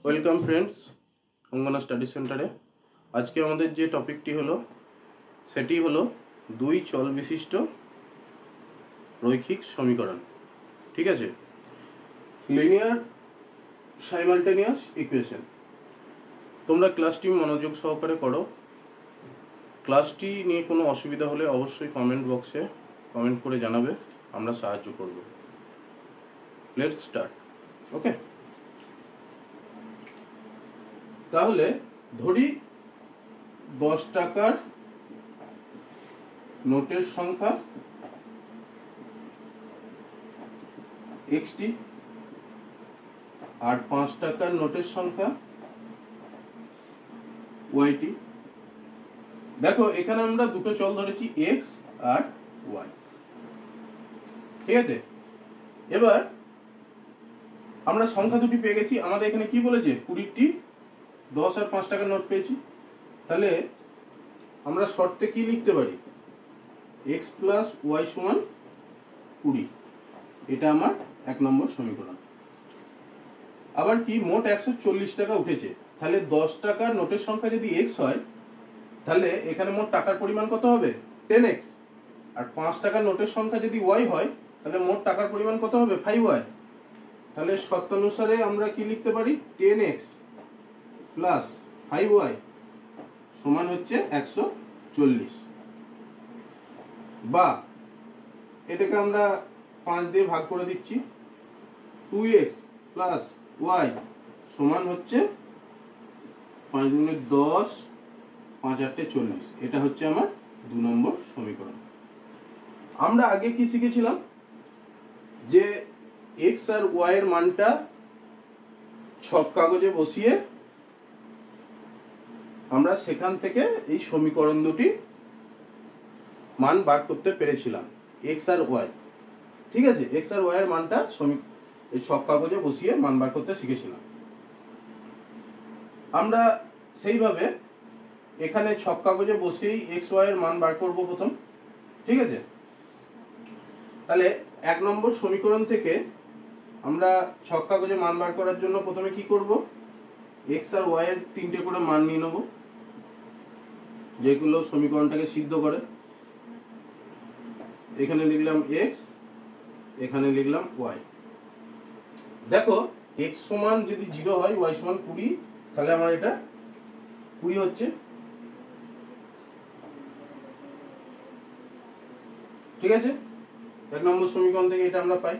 Welcome friends, অঙ্গনা study সেন্টারে। আজকে আমাদের যে টপিকটি হলো সেটি হলো দুই চল বিশিষ্ট রৈখিক সমীকরণ। ঠিক আছে, লিনিয়ার সাইমালটেনিয়াস ইকুয়েশন। তোমরা ক্লাসটি মনোযোগ সহকারে করো। ক্লাসটি নিয়ে কোনো অসুবিধা হলে অবশ্যই কমেন্ট বক্সে কমেন্ট করে জানাবে, আমরা সাহায্য করব। Let's start. ওকে, তাহলে ধরি 10 টাকার নোটের সংখ্যা XT আর 5 টাকার নোটের সংখ্যা YT। দেখো এখানে আমরা দুটো চল ধরেছি X আর Y। ঠিক আছে, এবার আমরা সংখ্যা দুটি পেয়ে গেছি। আমাদের এখানে কি বলেছে, 20টি 10 আর 5 টাকার নোট পেয়েছি। তাহলে আমরা শর্তে কি লিখতে পারি, x প্লাস ওয়াই সমান 20। এটা আমার 1 নম্বর সমীকরণ। আবার কি, মোট 140 টাকা উঠেছে। তাহলে 10 টাকার নোটের সংখ্যা যদি x হয়, তাহলে এখানে মোট টাকার পরিমাণ কত হবে, 10x। আর 5 টাকার নোটের সংখ্যা যদি y হয়, তাহলে মোট টাকার পরিমাণ কত হবে, 5y। তাহলে শর্ত অনুসারে আমরা কি লিখতে পারি, 10x প্লাস 5y সমান হচ্ছে 140। বা এটাকে আমরা 5 দিয়ে ভাগ করে দিচ্ছি, 2x প্লাস y সমান হচ্ছে 5 গুণে 10, 5 8 40। এটা হচ্ছে আমার 2 নম্বর সমীকরণ। আমরা আগে কি শিখেছিলাম, যে x আর y এর মানটা ছক কাগজে বসিয়ে আমরা সেখান থেকে এই সমীকরণ দুটি মান বার করতে পেরেছিলাম, x আর y। ঠিক আছে, x আর y এর মানটা এই ছক কাগজে বসিয়ে মান বার করতে শিখেছিলাম আমরা। সেইভাবে এখানে ছক কাগজে বসিয়েই x y এর মান বার করব প্রথম। ঠিক আছে, তাহলে 1 নম্বর সমীকরণ থেকে আমরা ছক কাগজে মান বার করার জন্য প্রথমে কি করব, x আর y এর 3টে করে মান নিয়ে নেব, যেগুলো সমীকরণটাকে সিদ্ধ করে। এখানে লিখলাম x, এখানে লিখলাম y। দেখো x সমান যদি 0 হয়, y সমান 20, তাহলে আমার এটা 20 হচ্ছে। ঠিক আছে, 1 নম্বর সমীকরণ থেকে এটা আমরা পাই।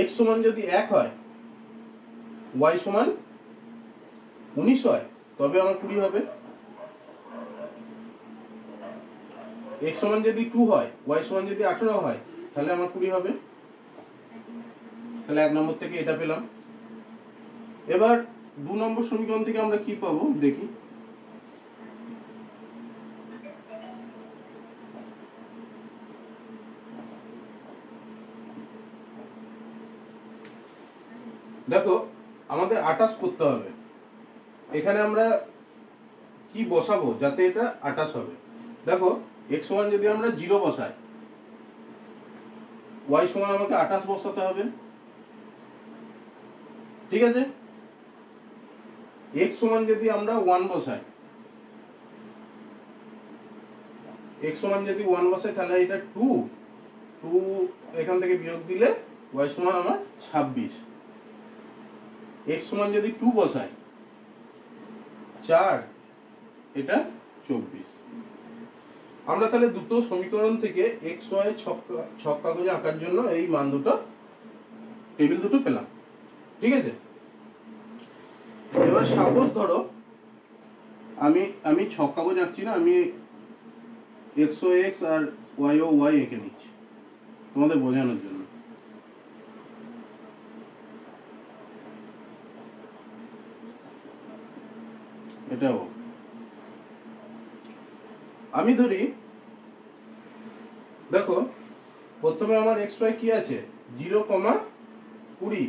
x সমান যদি 1 হয়, y সমান 19 হয়, তবে আমার 20 হবে। x সমান যদি 2 হয়, y সমান যদি 18 হয়, তাহলে আমার 20 হবে। তাহলে 1 নম্বর থেকে এটা পেলাম। এবার 2 নম্বর সমীকরণ থেকে আমরা কি পাবো দেখি। দেখো আমাদের 28 করতে হবে। এখানে আমরা কি বসাবো যাতে এটা 28 হবে। দেখো x সমান যদি আমরা 0 বসাই, y সমান আমাকে 28 বসাতে হবে। ঠিক আছে, x সমান যদি আমরা 1 বসাই, x সমান যদি 1 বসাই, তাহলে এটা 2 এখান থেকে বিয়োগ দিলে y সমান আমার 26। x সমান যদি 2 বসাই, 4, এটা 24। আমরা তাহলে দুটো সমীকরণ থেকে x y ছক কাগজে আঁকার জন্য এই মান দুটো, টেবিল দুটো পেলাম। ঠিক আছে, এবার সাপোজ ধরো আমি ছক কাগজ আঁকছি না, আমি x ও x আর y ও y এঁকে নিচ্ছি তোমাদের বোঝানোর জন্য। এটাও আমি ধরি, দেখো প্রথমে আমার x y কি আছে, 0,20।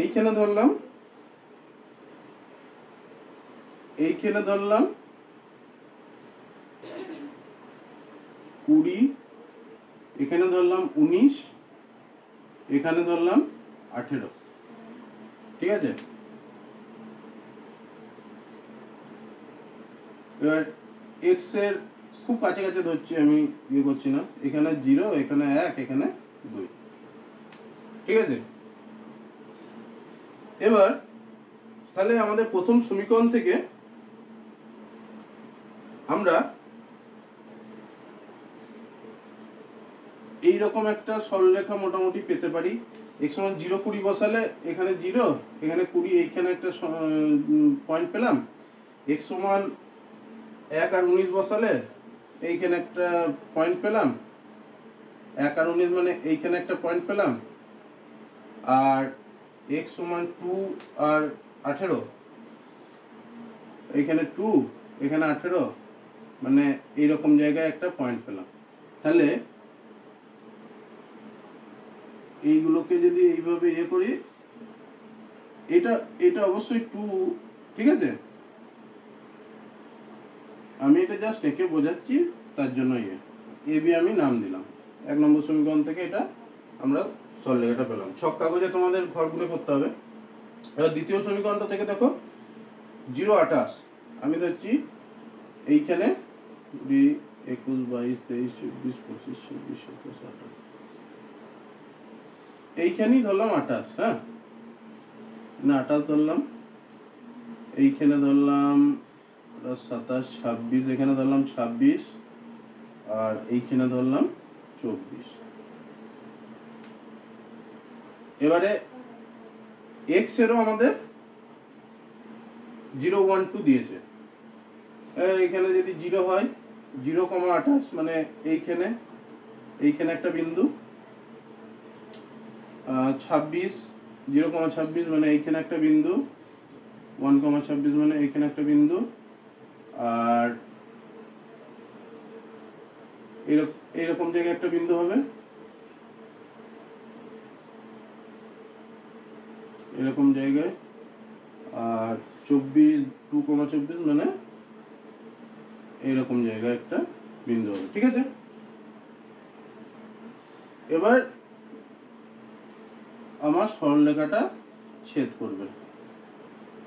এইখানে ধরলাম 20, এখানে ধরলাম 19, এখানে ধরলাম 18, ঠিক আছে। এবার এক্স এর খুব কাছে কাছে ধরছি, আমি ইয়ে করছি না, এখানে 0, এখানে 1, এখানে 2, ঠিক আছে। এবার তাহলে আমাদের প্রথম সমীকরণ থেকে আমরা এইরকম একটা সরলরেখা মোটামুটি পেতে পারি। x সমান 0 20 বসালে এখানে 0, এখানে 20, এইখানে একটা পয়েন্ট পেলাম। x সমান 1 আর 19 বসালে এইখানে একটা পয়েন্ট পেলাম। 1 আর 19 মানে এইখানে একটা পয়েন্ট পেলাম। আর x সমান 2 আর 18, এইখানে 2, এখানে 18, মানে এইরকম জায়গায় একটা পয়েন্ট পেলাম। তাহলে এইগুলোকে যদি এইভাবে ইয়ে করি, এটা অবশ্যই 2, ঠিক আছে। আমি এটা জাস্ট একে বোঝাচ্ছি, তার জন্য এ বি আমি নাম দিলাম। 1 নম্বর সমীকরণ থেকে এটা আমরা সরলরেখাটা পেলাম। ছক কাগজে তোমাদের ঘরগুলো করতে হবে। এবার দ্বিতীয় সমীকরণটা থেকে দেখো 0 28, আমি ধরছি এইখানে 20 21 22 23 24 25 26 27 28, এইখানেই ধরলাম 28, হ্যাঁ না 28 ধরলাম, এইখানে ধরলাম 27 26, এখানে ধরলাম 26, আর এইখানে ধরলাম 24। এবারে x এরও আমাদের 0 1 2 দিয়েছে। এখানে যদি 0 হয় 0,28, মানে এইখানে একটা বিন্দু। 26 0,26 মানে এইখানে একটা বিন্দু। 1,26 মানে এইখানে একটা বিন্দু। আর এইরকম জায়গায় একটা বিন্দু হবে, এরকম জায়গায়। আর 24 2,24 মানে এইরকম জায়গায় একটা বিন্দু হবে, ঠিক আছে। এবার আমার সরলরেখাটা ছেদ করবে,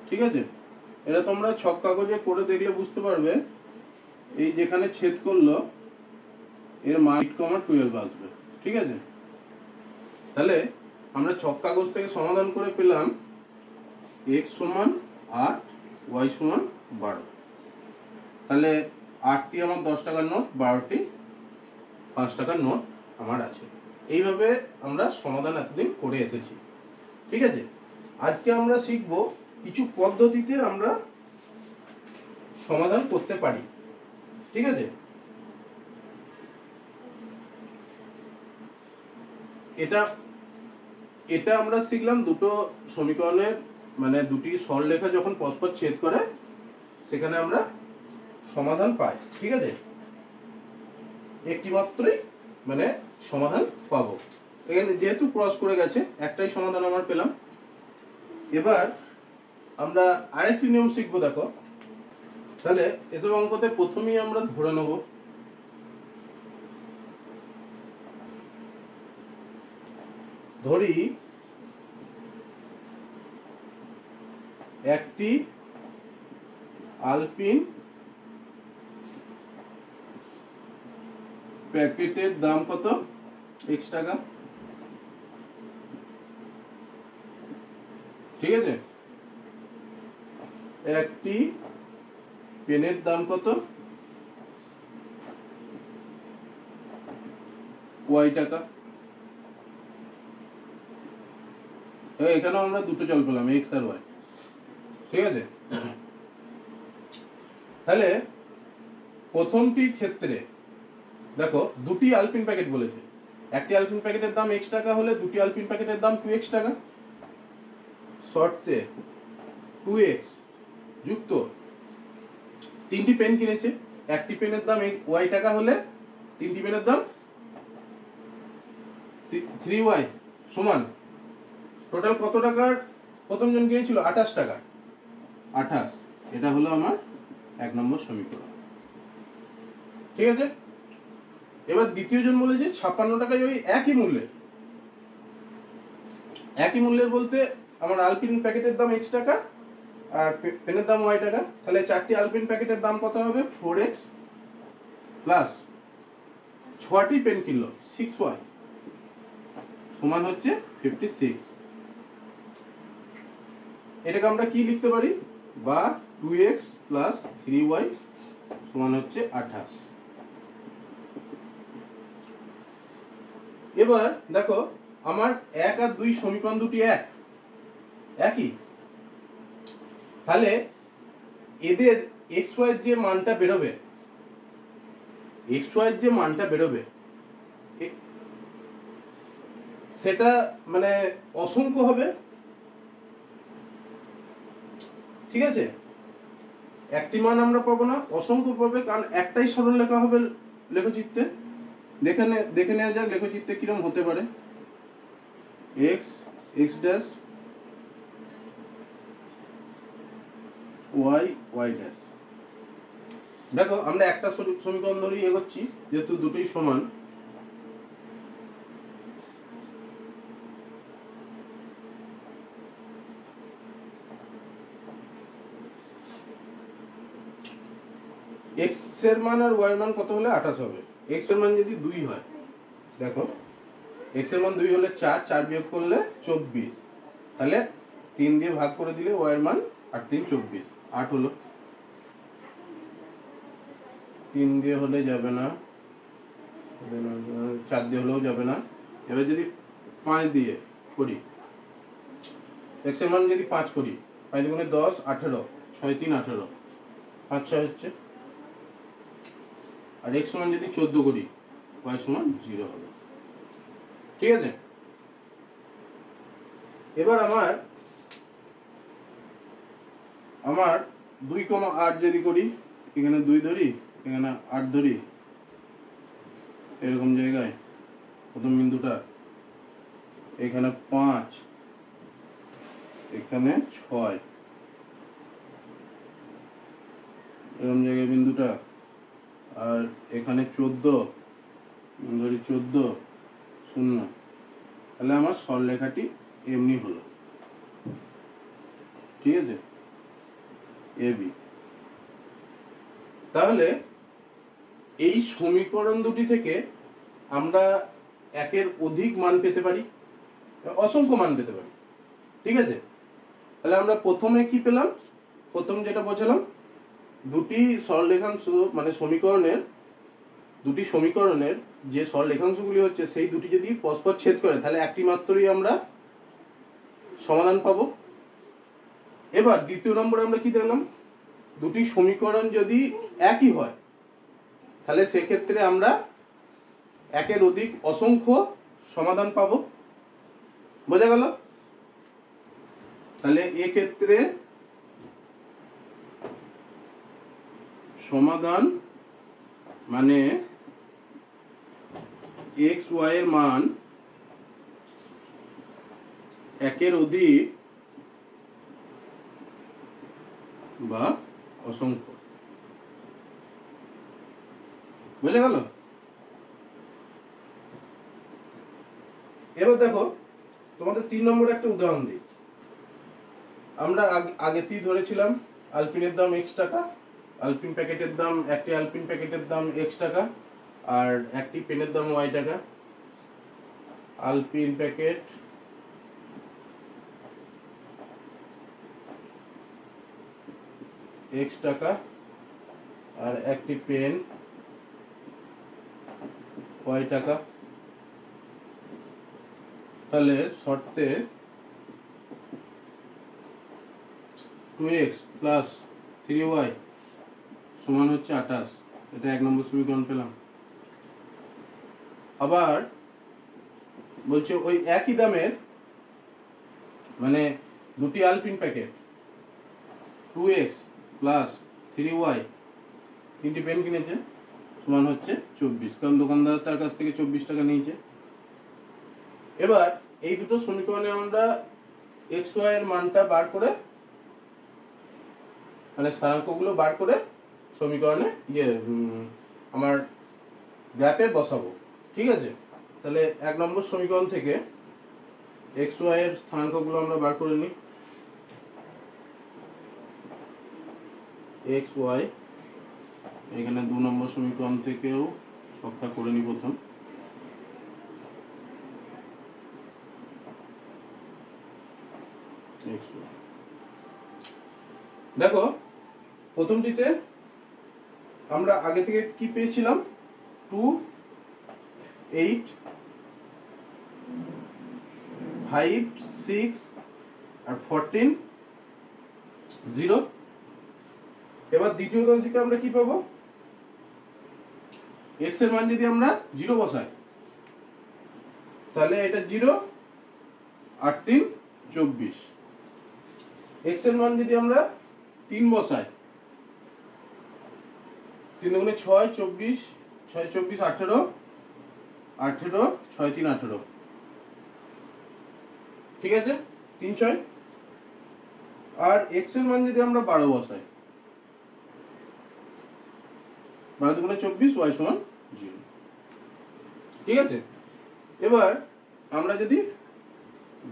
ঠিক আছে। এটা তোমরা ছক কাগজে করে দেখলে বুঝতে পারবে। এই যেখানে ছেদ করলো এর মান 8,12 আসবে, ঠিক আছে। তাহলে আমরা ছক কাগজ থেকে সমাধান করে পেলাম x সমান 8, y সমান 12। তাহলে 8টি আমার 10 টাকার নোট, 12টি 5 টাকার নোট আমার আছে। এইভাবে আমরা সমাধান এতদিন করে এসেছি, ঠিক আছে। আজকে আমরা শিখব কিছু পদ্ধতিতে আমরা সমাধান করতে পারি, ঠিক আছে। এটা আমরা শিখলাম দুটো সমীকরণের, মানে দুটি সরলরেখা যখন পরস্পর ছেদ করে সেখানে আমরা সমাধান পাই, ঠিক আছে। একটি মাত্রই মানে সমাধান পাবো। এখানে যেহেতু ক্রস করে গেছে, একটাই সমাধান আমরা পেলাম। এবার আমরা আরেকটি নিয়ম শিখবো, দেখো। তাহলে এসব অঙ্কতে প্রথমেই আমরা ধরে নেব ধরি একটি আলপিন প্যাকেটের দাম কত? x টাকা, ঠিক আছে। একটি পেনের দাম কত? y টাকা। এখানেও আমরা দুটো চল পেলাম, x আর y, ঠিক আছে। তাহলে প্রথমটির ক্ষেত্রে দেখো দুটি আলপিন প্যাকেট বলেছে। একটি আলপিন প্যাকেটের দাম x টাকা হলে দুটি আলপিন প্যাকেটের দাম 2x টাকা। শর্তে 2x যুক্ত তিনটি পেন কিনেছে। একটি পেনের দাম y টাকা হলে তিনটি পেনের দাম 3y সমান টোটাল কত টাকার প্রথম জন কিনেছিল? 28 টাকা। 28, এটা হলো আমার 1 নম্বর সমীকরণ, ঠিক আছে। এবার দ্বিতীয় জন বলেছে 56 টাকায় ওই একই মূল্যে একই মূল্যের বলতে আমার আলপিন প্যাকেটের দাম x টাকা আর পেনের দাম y টাকা, তাহলে চারটি আলপিন প্যাকেটের দাম কত হবে 4x প্লাস 6টি পেন কিনলো 6y সমান হচ্ছে 56। এটাকে আমরা কি লিখতে পারি, বা 2x প্লাস 3y সমান হচ্ছে 28। এবার দেখো আমার 1 আর 2 সমীকরণ দুটি একই, তাহলে এদের xy এর যে মানটা বেরোবে, xy এর যে মানটা বেরোবে সেটা মানে অসংখ্য হবে, ঠিক আছে। একটি মান আমরা পাবো না, অসংখ্য পাবে, কারণ একটাই সরলরেখা হবে লেখচিত্রে। দেখে নেওয়া যাক লেখচিত্রে কিরকম হতে পারে। x x dash y y dash. দেখো আমরা একটা সমীকরণ ধরেই এগোচ্ছি যেহেতু দুটোই সমান। x এর মান আর y এর মান কত হলে 28 হবে। x এর মান যদি 2 হয়, দেখো x এর মান 2 হলে 4 বিয়োগ করলে 24, তাহলে 3 দিয়ে ভাগ করে দিলে y এর মান 8 3 24 8 হলো। 3 দিয়ে হলে যাবে না, 4 দিয়ে হলেও যাবে না। এবার যদি 5 দিয়ে করি, x এর মান যদি 5 করি, 5 দুগুণে 10 18 6 3 18 5 6 হচ্ছে। আর x সমান যদি 14 করি, y সমান 0 হবে, ঠিক আছে। এবার আমার 2,8 যদি করি, এখানে 2 ধরি, এখানে 8 ধরি, এরকম জায়গায় প্রথম বিন্দুটা, এখানে 5, এখানে 6, এরকম জায়গায় বিন্দুটা, আর এখানে 14 ধরি, 14 0, তাহলে আমার সরলরেখাটি এমনি হলো, ঠিক আছে, AB। তাহলে এই সমীকরণ দুটি থেকে আমরা একের অধিক মান পেতে পারি, অসংখ্য মান পেতে পারি, ঠিক আছে। তাহলে আমরা প্রথমে কি পেলাম, প্রথম যেটা বোঝালাম, দুটি সরলরেখাংশ মানে দুটি সমীকরণের যে সরলরেখাংশগুলি হচ্ছে সেই দুটি যদি পরস্পর ছেদ করে তাহলে একটি মাত্রই আমরা সমাধান পাবো। এবার দ্বিতীয় নম্বরে আমরা কি দেখলাম, দুটি সমীকরণ যদি একই হয় তাহলে সেক্ষেত্রে আমরা একের অধিক অসংখ্য সমাধান পাবো, বোঝা গেল। তাহলে এক্ষেত্রে সমাধান মানে x y এর মান একের অধিক বা অসংখ্য, বুঝে গেল। এবার দেখো তোমাদের 3 নম্বরে একটা উদাহরণ দিই। আমরা আগেতেই ধরেছিলাম আলপিনের দাম x টাকা, আলপিন প্যাকেটের দাম, একটি আলপিন প্যাকেটের দাম x টাকা আর একটি পেনের দাম y টাকা। আলপিন প্যাকেট x টাকা আর একটি পেন y টাকা। তাহলে শর্তে 2x প্লাস 3y সমান হচ্ছে 28, এটা 1 নম্বর সমীকরণ পেলাম। আবার বলছে ওই একই দামের মানে দুটি আলপিন প্যাকেট 2x প্লাস 3y তিনটি পেন কিনেছে সমান হচ্ছে 24, কারণ দোকানদার তার কাছ থেকে 24 টাকা নিয়েছে। এবার এই দুটো সমীকরণে আমরা x y এর মানটা বার করে মানে স্থানাঙ্কগুলো বার করে সমীকরণে আমার গ্রাফে বসাবো, ঠিক আছে। তাহলে 1 নম্বর সমীকরণ থেকে এক্স ওয়াই এর স্থানাঙ্কগুলো আমরা বার করে নিই। এক্স ওয়াই এখানে 2 নম্বর সমীকরণ থেকেও সবটা করে নিই প্রথম। দেখো প্রথমটিতে আমরা আগে থেকে কি পেয়েছিলাম, 2 8 5 6 আর 14 0। এবার দ্বিতীয়টা থেকে আমরা কি পাবো, x এর মান যদি আমরা 0 বসাই তাহলে এটা 0 আর 3 24। x এর মান যদি আমরা 3 বসাই, 3 দুগুণে 6 24, 6 24 18, 18 6 3 18, ঠিক আছে 3 6। আর x এর মান যদি আমরা 12 বসাই, 12 দুগুণে 24, y সমান 0, ঠিক আছে। এবার আমরা যদি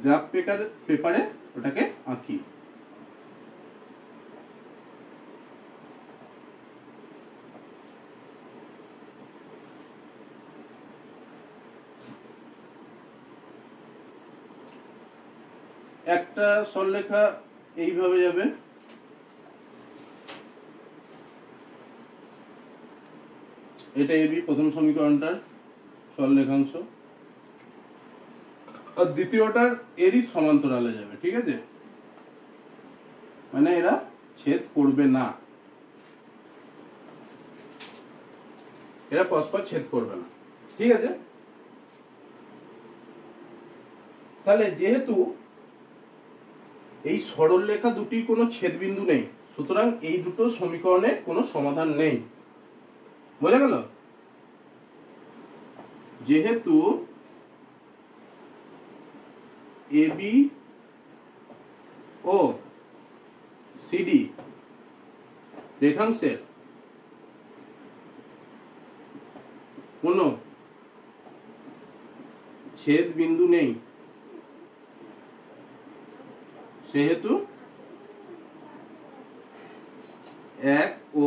গ্রাফ পেপারে ওটাকে আঁকি, একটা সরলরেখা এইভাবে যাবে, এটা এবি প্রথম সমীকরণটার সরলরেখাংশ, আর দ্বিতীয়টার এরই সমান্তরালে যাবে, ঠিক আছে, মানে এরা ছেদ করবে না, এরা পরস্পর ছেদ করবে না, ঠিক আছে। তাহলে যেহেতু এই সরলরেখা দুটির কোনো ছেদবিন্দু নেই, সুতরাং এই দুটো সমীকরণের কোনো সমাধান নেই। বোঝা গেল? যেহেতু এবি ও সিডি রেখাংশের কোনো ছেদ বিন্দু নেই, সেহেতু 1 ও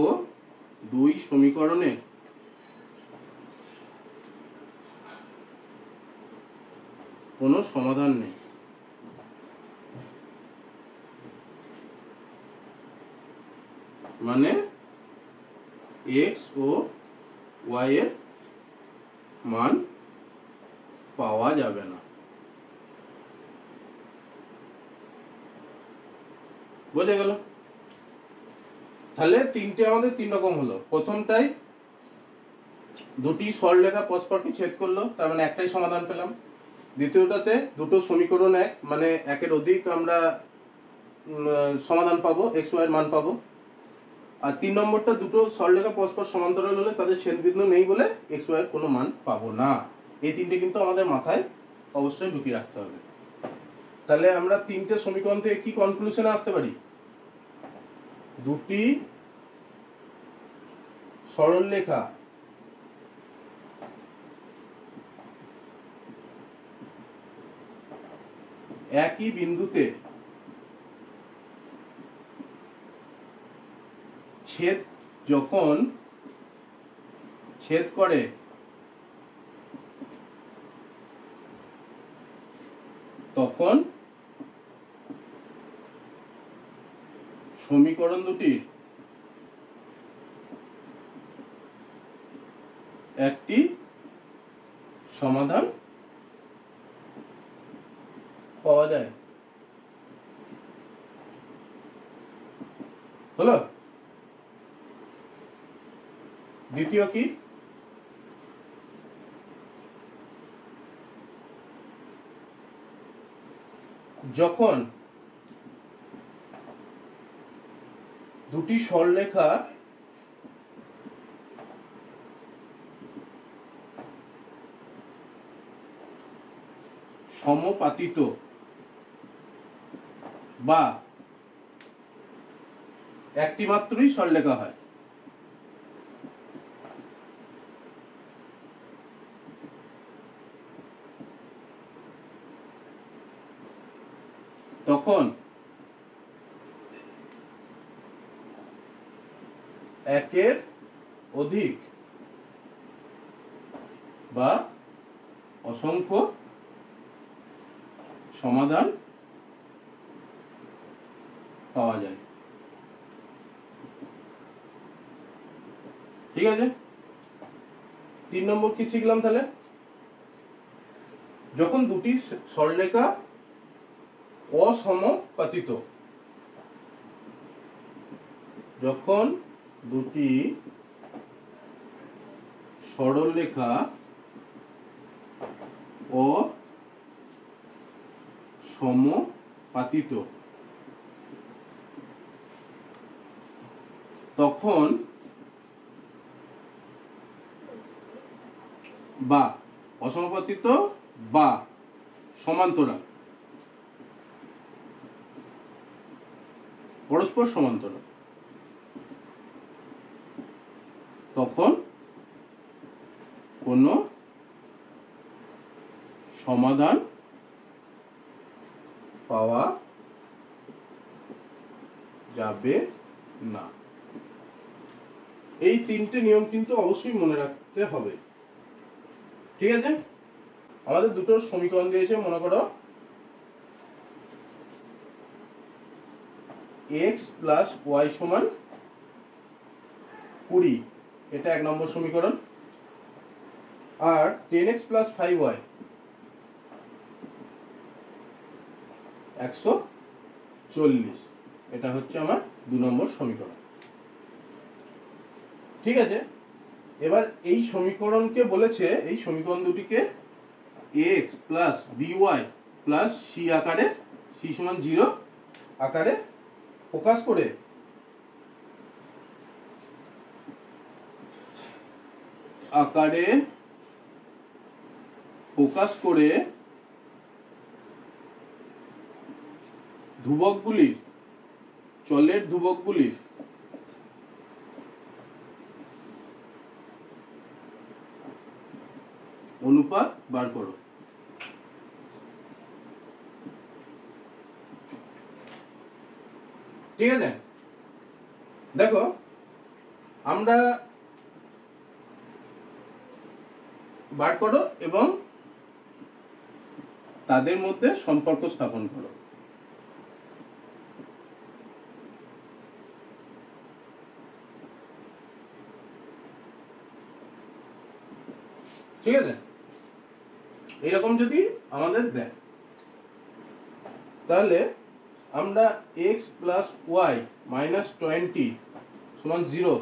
2 সমীকরণের কোনো সমাধান নেই। মানে x ও y এর মান পাওয়া যাবে না। বোঝা গেল? তাহলে তিনটে আমাদের 3 রকম হলো। প্রথমটাই দুটি সরলরেখা পরস্পরকে ছেদ করলো, তার মানে একটাই সমাধান পেলাম। দ্বিতীয়টাতে দুটো সমীকরণ এক, মানে একের অধিক আমরা সমাধান পাবো, x y এর মান পাবো। আর 3 নম্বরটা দুটো সরলরেখা পরস্পর সমান্তরাল হলে তাদের ছেদবিন্দু নেই বলে x y এর কোনো মান পাবো না। এই তিনটে কিন্তু আমাদের মাথায় অবশ্যই ঢুকিয়ে রাখতে হবে। তাহলে আমরা তিনটে সমীকরণ থেকে কি কনক্লুশনে আসতে পারি, দুটি সরলরেখা একই বিন্দুতে যখন ছেদ করে তখন সমীকরণ দুটির একটি সমাধান পাওয়া যায়। হলো? দ্বিতীয় কি, যখন দুটি সরলরেখা সমপাতিত বা একটি মাত্রই সরলরেখা হয়, তখন একের অধিক বা অসংখ্য সমাধান পাওয়া যায়। ঠিক আছে, 3 নম্বর কি শিখলাম তাহলে? যখন দুটি সরলরেখা অসমাপতিত, যখন দুটি সরলরেখা অসমাপতিত, তখন বা অসমাপতিত বা সমান্তরাল, পরস্পর সমান্তরাল, তখন কোনো সমাধান পাওয়া যাবে না। এই 3টে নিয়ম কিন্তু অবশ্যই মনে রাখতে হবে। ঠিক আছে, আমাদের দুটো সমীকরণ দিয়েছে, মনে করো x প্লাস ওয়াই সমান 20, এটা 1 নম্বর সমীকরণ। আর 10x প্লাস 5y 140, এটা হচ্ছে আমার 2 নম্বর সমীকরণ। ঠিক আছে, এবার এই সমীকরণকে বলেছে, এই সমীকরণ দুটিকে x plus by plus c আকারে, c সমান 0 আকারে প্রকাশ করে ধ্রুবকগুলির, চলের ধ্রুবকগুলির অনুপাত বার করো। ঠিক আছে, দেখো আমরা বার করো এবং তাদের মধ্যে সম্পর্ক স্থাপন করো। ঠিক আছে, এইরকম যদি আমাদের দেয়, তাহলে আমরা x প্লাস ওয়াই মাইনাস 20 সমান 0,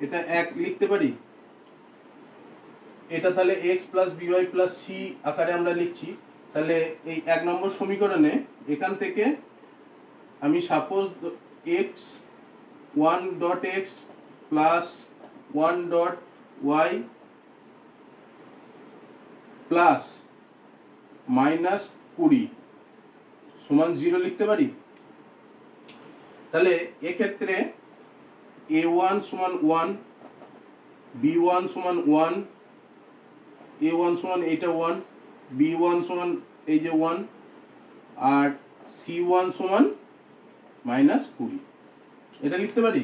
এটা 1 লিখতে পারি। এটা তাহলে x plus by plus c আকারে আমরা লিখছি। তাহলে এই 1 নম্বর সমীকরণে এখান থেকে আমি suppose x 1.x plus 1.y plus minus 20 সমান 0 লিখতে পারি। তাহলে এক্ষেত্রে a1 সমান 1, b1 সমান 1, a1 সমান এটা 1, b1 সমান এই যে 1, আর c1 সমান মাইনাস 20, এটা লিখতে পারি।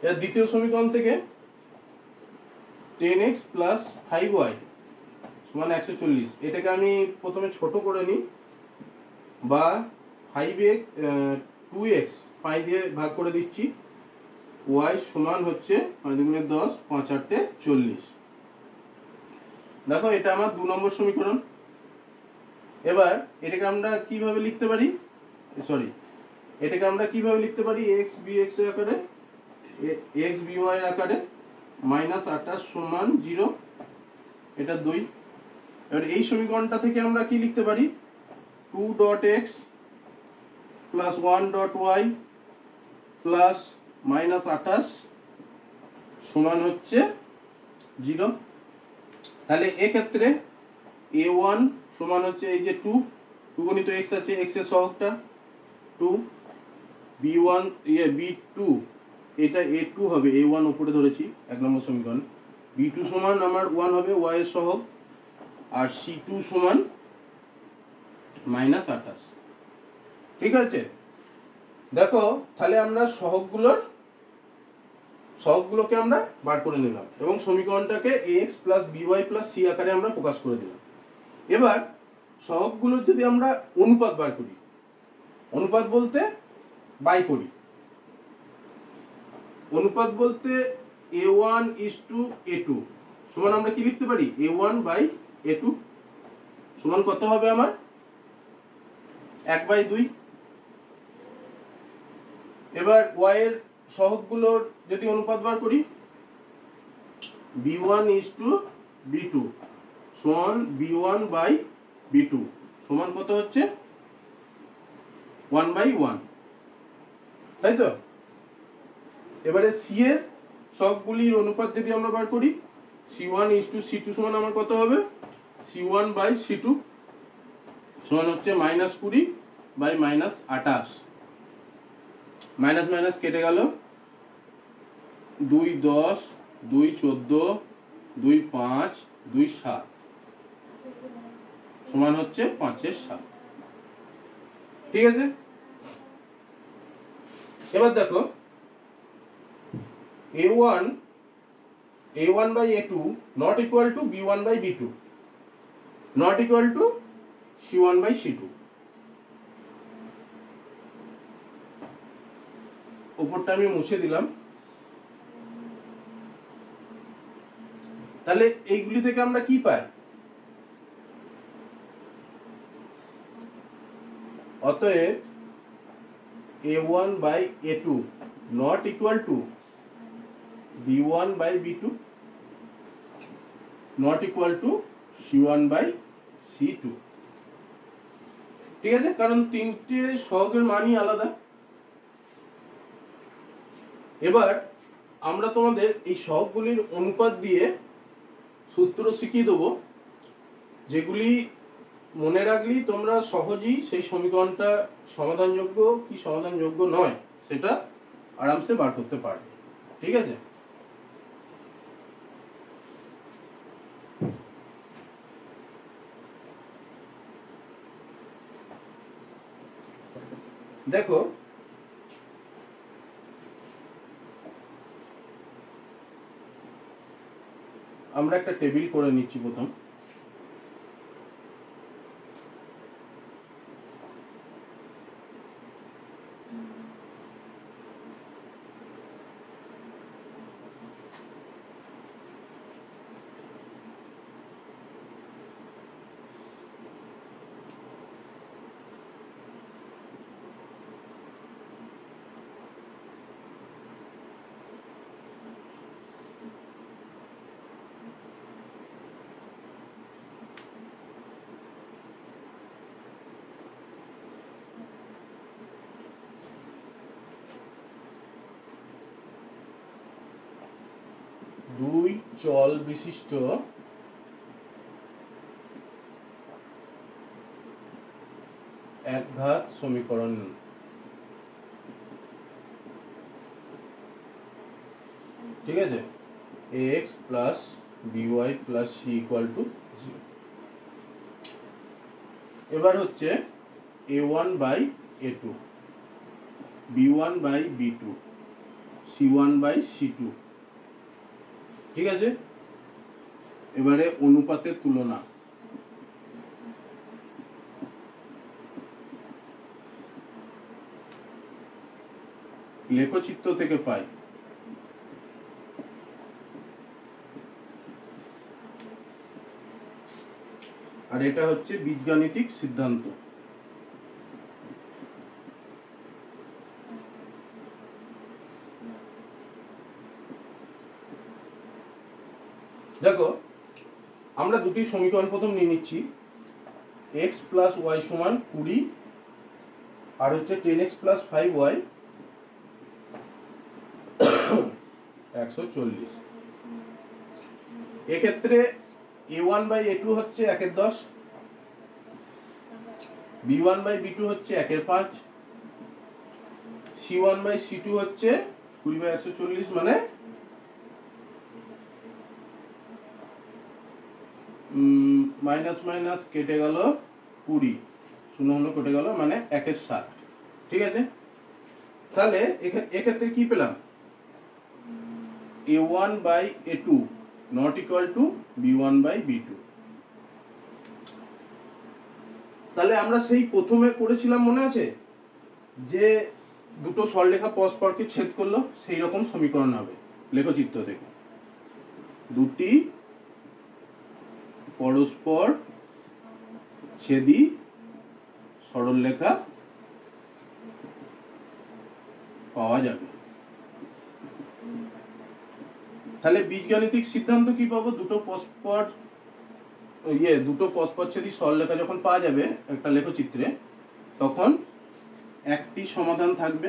এর দ্বিতীয় সমীকরণ থেকে 10x প্লাস 5y সমান 140, এটাকে আমি প্রথমে ছোট করে নিই, বা 5x 2x 5 দিয়ে ভাগ করে দিচ্ছি, y সমান হচ্ছে 5 গুণে 10, 5 8 40। দেখো এটা আমার 2 নম্বর সমীকরণ। এবার এটাকে আমরা কিভাবে লিখতে পারি, এটাকে আমরা কিভাবে লিখতে পারি, x bx এর আকারে, x by এর আকারে, মাইনাস 28 সমান 0, এটা 2। এবার এই সমীকরণটা থেকে আমরা কি লিখতে পারি, 2.x plus 1.y plus minus 28 সমান হচ্ছে 0। তাহলে এক্ষেত্রে a1 সমান হচ্ছে এই যে 2 গুণিত x আছে, x এর সহগটা 2, b1 b2 এটা a2 হবে, a1 উপরে ধরেছি 1 নম্বর সমীকরণ, b2 সমান আমার 1 হবে y এর সহগ, আর c2 সমান -28। ঠিক আছে, দেখো তাহলে আমরা সহগগুলোকে আমরা বার করে নিলাম এবং সমীকরণটাকে ax plus by plus c আকারে আমরা প্রকাশ করে দিলাম। এবার সহগগুলোর যদি আমরা অনুপাত বার করি, অনুপাত বলতে বাই করি, অনুপাত বলতে a1 a2 সমান আমরা কি লিখতে পারি, a1 বাই a2 সমান কত হবে আমার 1/2। এবার y এর সহগগুলোর যদি অনুপাত বার করি, b1 b2 সমান b1 বাই b2 সমান কত হচ্ছে 1/1, তাই তো। এবারে c এর সহগগুলির অনুপাত যদি আমরা বার করি, c1 c2 সমান আমার কত হবে c1 বাই c2 সমান হচ্ছে -20 বাই -28। মাইনাস মাইনাস কেটে গেল, 2 10 2 14 2 5 2 7 সমান হচ্ছে 5/7। ঠিক আছে, এবার দেখো a1 by a2 not equal to b1 by b2 not equal to c1 by c2। উপরটা আমি মুছে দিলাম। তাহলে এইগুলি থেকে আমরা কি পাই, অতএব a1 by a2 not equal to b1 by b2 not equal to c1 by c2। ঠিক আছে, কারণ তিনটে সহগের মানই আলাদা। এবার আমরা তোমাদের এই সহগগুলির অনুপাত দিয়ে সূত্র শিখিয়ে দেবো, যেগুলি মনে রাখলেই তোমরা সহজেই সেই সমীকরণটা সমাধানযোগ্য কি সমাধানযোগ্য নয় সেটা আরামসে বার করতে পারবে। ঠিক আছে, দেখো আমরা একটা টেবিল করে নিচ্ছি প্রথম। দুই চল বিশিষ্ট একঘাত সমীকরণ। ঠিক আছে, ax plus by plus c equal to 0। এবার হচ্ছে a1 by a2 b1 by b2 c1 by c2। ঠিক আছে, এবারে অনুপাতের তুলনা। লেখচিত্র থেকে পাই, আর এটা হচ্ছে বীজগাণিতিক সিদ্ধান্ত। দেখো আমরা দুটি সমীকরণ প্রথম নিয়ে নিচ্ছি, x প্লাস ওয়াই সমান 20 আর হচ্ছে 10x প্লাস 5y 140। এক্ষেত্রে a1 বাই a2 হচ্ছে 1/10, b1 বাই b2 হচ্ছে 1/5, c1 বাই c2 হচ্ছে 20/140 মানে মাইনাস মাইনাস কেটে গেল 20 শূন্য কেটে গেল, মানে 1 এর 7। ঠিক আছে, তাহলে এক্ষেত্রে কি পেলাম, a1/a2 not equal two b1/b2। তাহলে আমরা সেই প্রথমে করেছিলাম, মনে আছে, যে দুটো সরলরেখা পরস্পরকে ছেদ করলো, সেই রকম সমীকরণ হবে লেখচিত্র থেকে। দুটি পরস্পর ছেদি সরলরেখা পাওয়া যাবে। তাহলে বীজগাণিতিক সিদ্ধান্ত কি পাবো, দুটো পরস্পরচ্ছেদী সরলরেখা যখন পাওয়া যাবে একটা লেখচিত্রে, তখন একটি সমাধান থাকবে।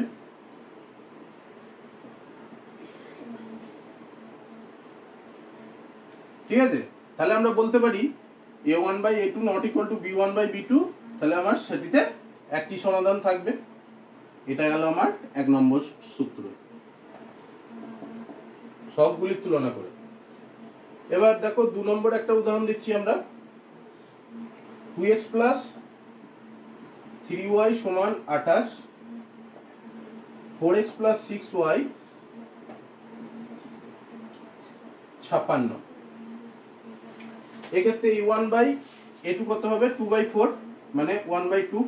ঠিক আছে, তাহলে আমরা বলতে পারি a1/a2 not equal two b1/b2, তাহলে আমার সেটিতে একটি সমাধান থাকবে। এটা গেল আমার 1 নম্বর সূত্র, সবগুলির তুলনা করে। এবার দেখো 2 নম্বর একটা উদাহরণ দিচ্ছি আমরা। 2x প্লাস 3y সমান 28, 4x প্লাস 6y 56। এক্ষেত্রে a1/a2 কত হবে, 2/4 মানে 1/2।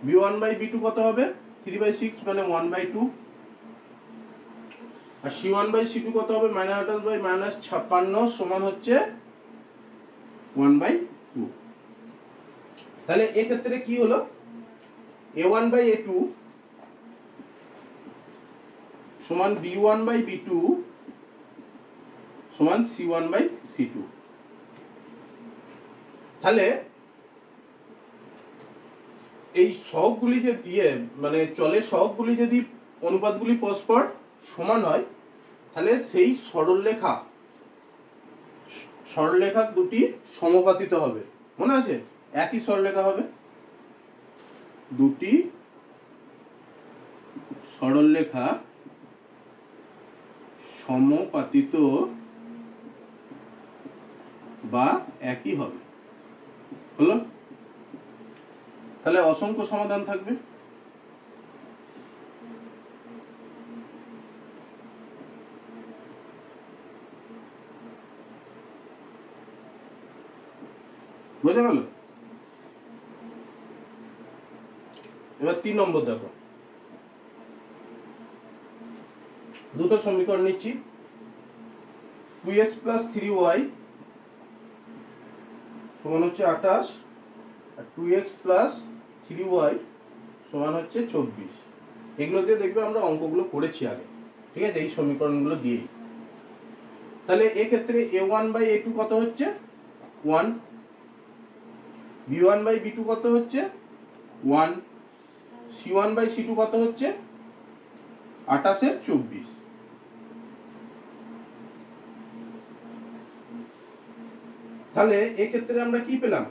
b1/b2 কত হবে, 3/6 মানে 1/2। আর c1/c2 কত হবে, -28/-56 সমান হচ্ছে 1/2। তাহলে এক্ষেত্রে কি হলো, a1/a2 সমান b1/b2 সমান c1/c2। তাহলে এই সহগগুলি যে মানে চলের সহগগুলি যদি অনুপাতগুলি পরস্পর সমান হয়, তাহলে সেই সরলরেখা দুটি সমাপতিত হবে। মনে আছে, একই সরলরেখা হবে, দুটি সরলরেখা সমাপতিত বা একই হবে। হলো, তাহলে অসংখ্য সমাধান থাকবে। বোঝা গেল? এবার 3 নম্বর দেখো, দুটো সমীকরণ নিচ্ছি। 2x প্লাস 3y সমান হচ্ছে 28, আর 2x প্লাস 3y সমান হচ্ছে 24। এগুলো দিয়ে দেখবে আমরা অঙ্কগুলো করেছি আগে। ঠিক আছে, এই সমীকরণগুলো দিয়ে। তাহলে এক্ষেত্রে a1/a2 কত হচ্ছে, 1। b1/b2 কত হচ্ছে, 1। c1/c2 কত হচ্ছে, 28 এর 24। তাহলে এক্ষেত্রে আমরা কি পেলাম,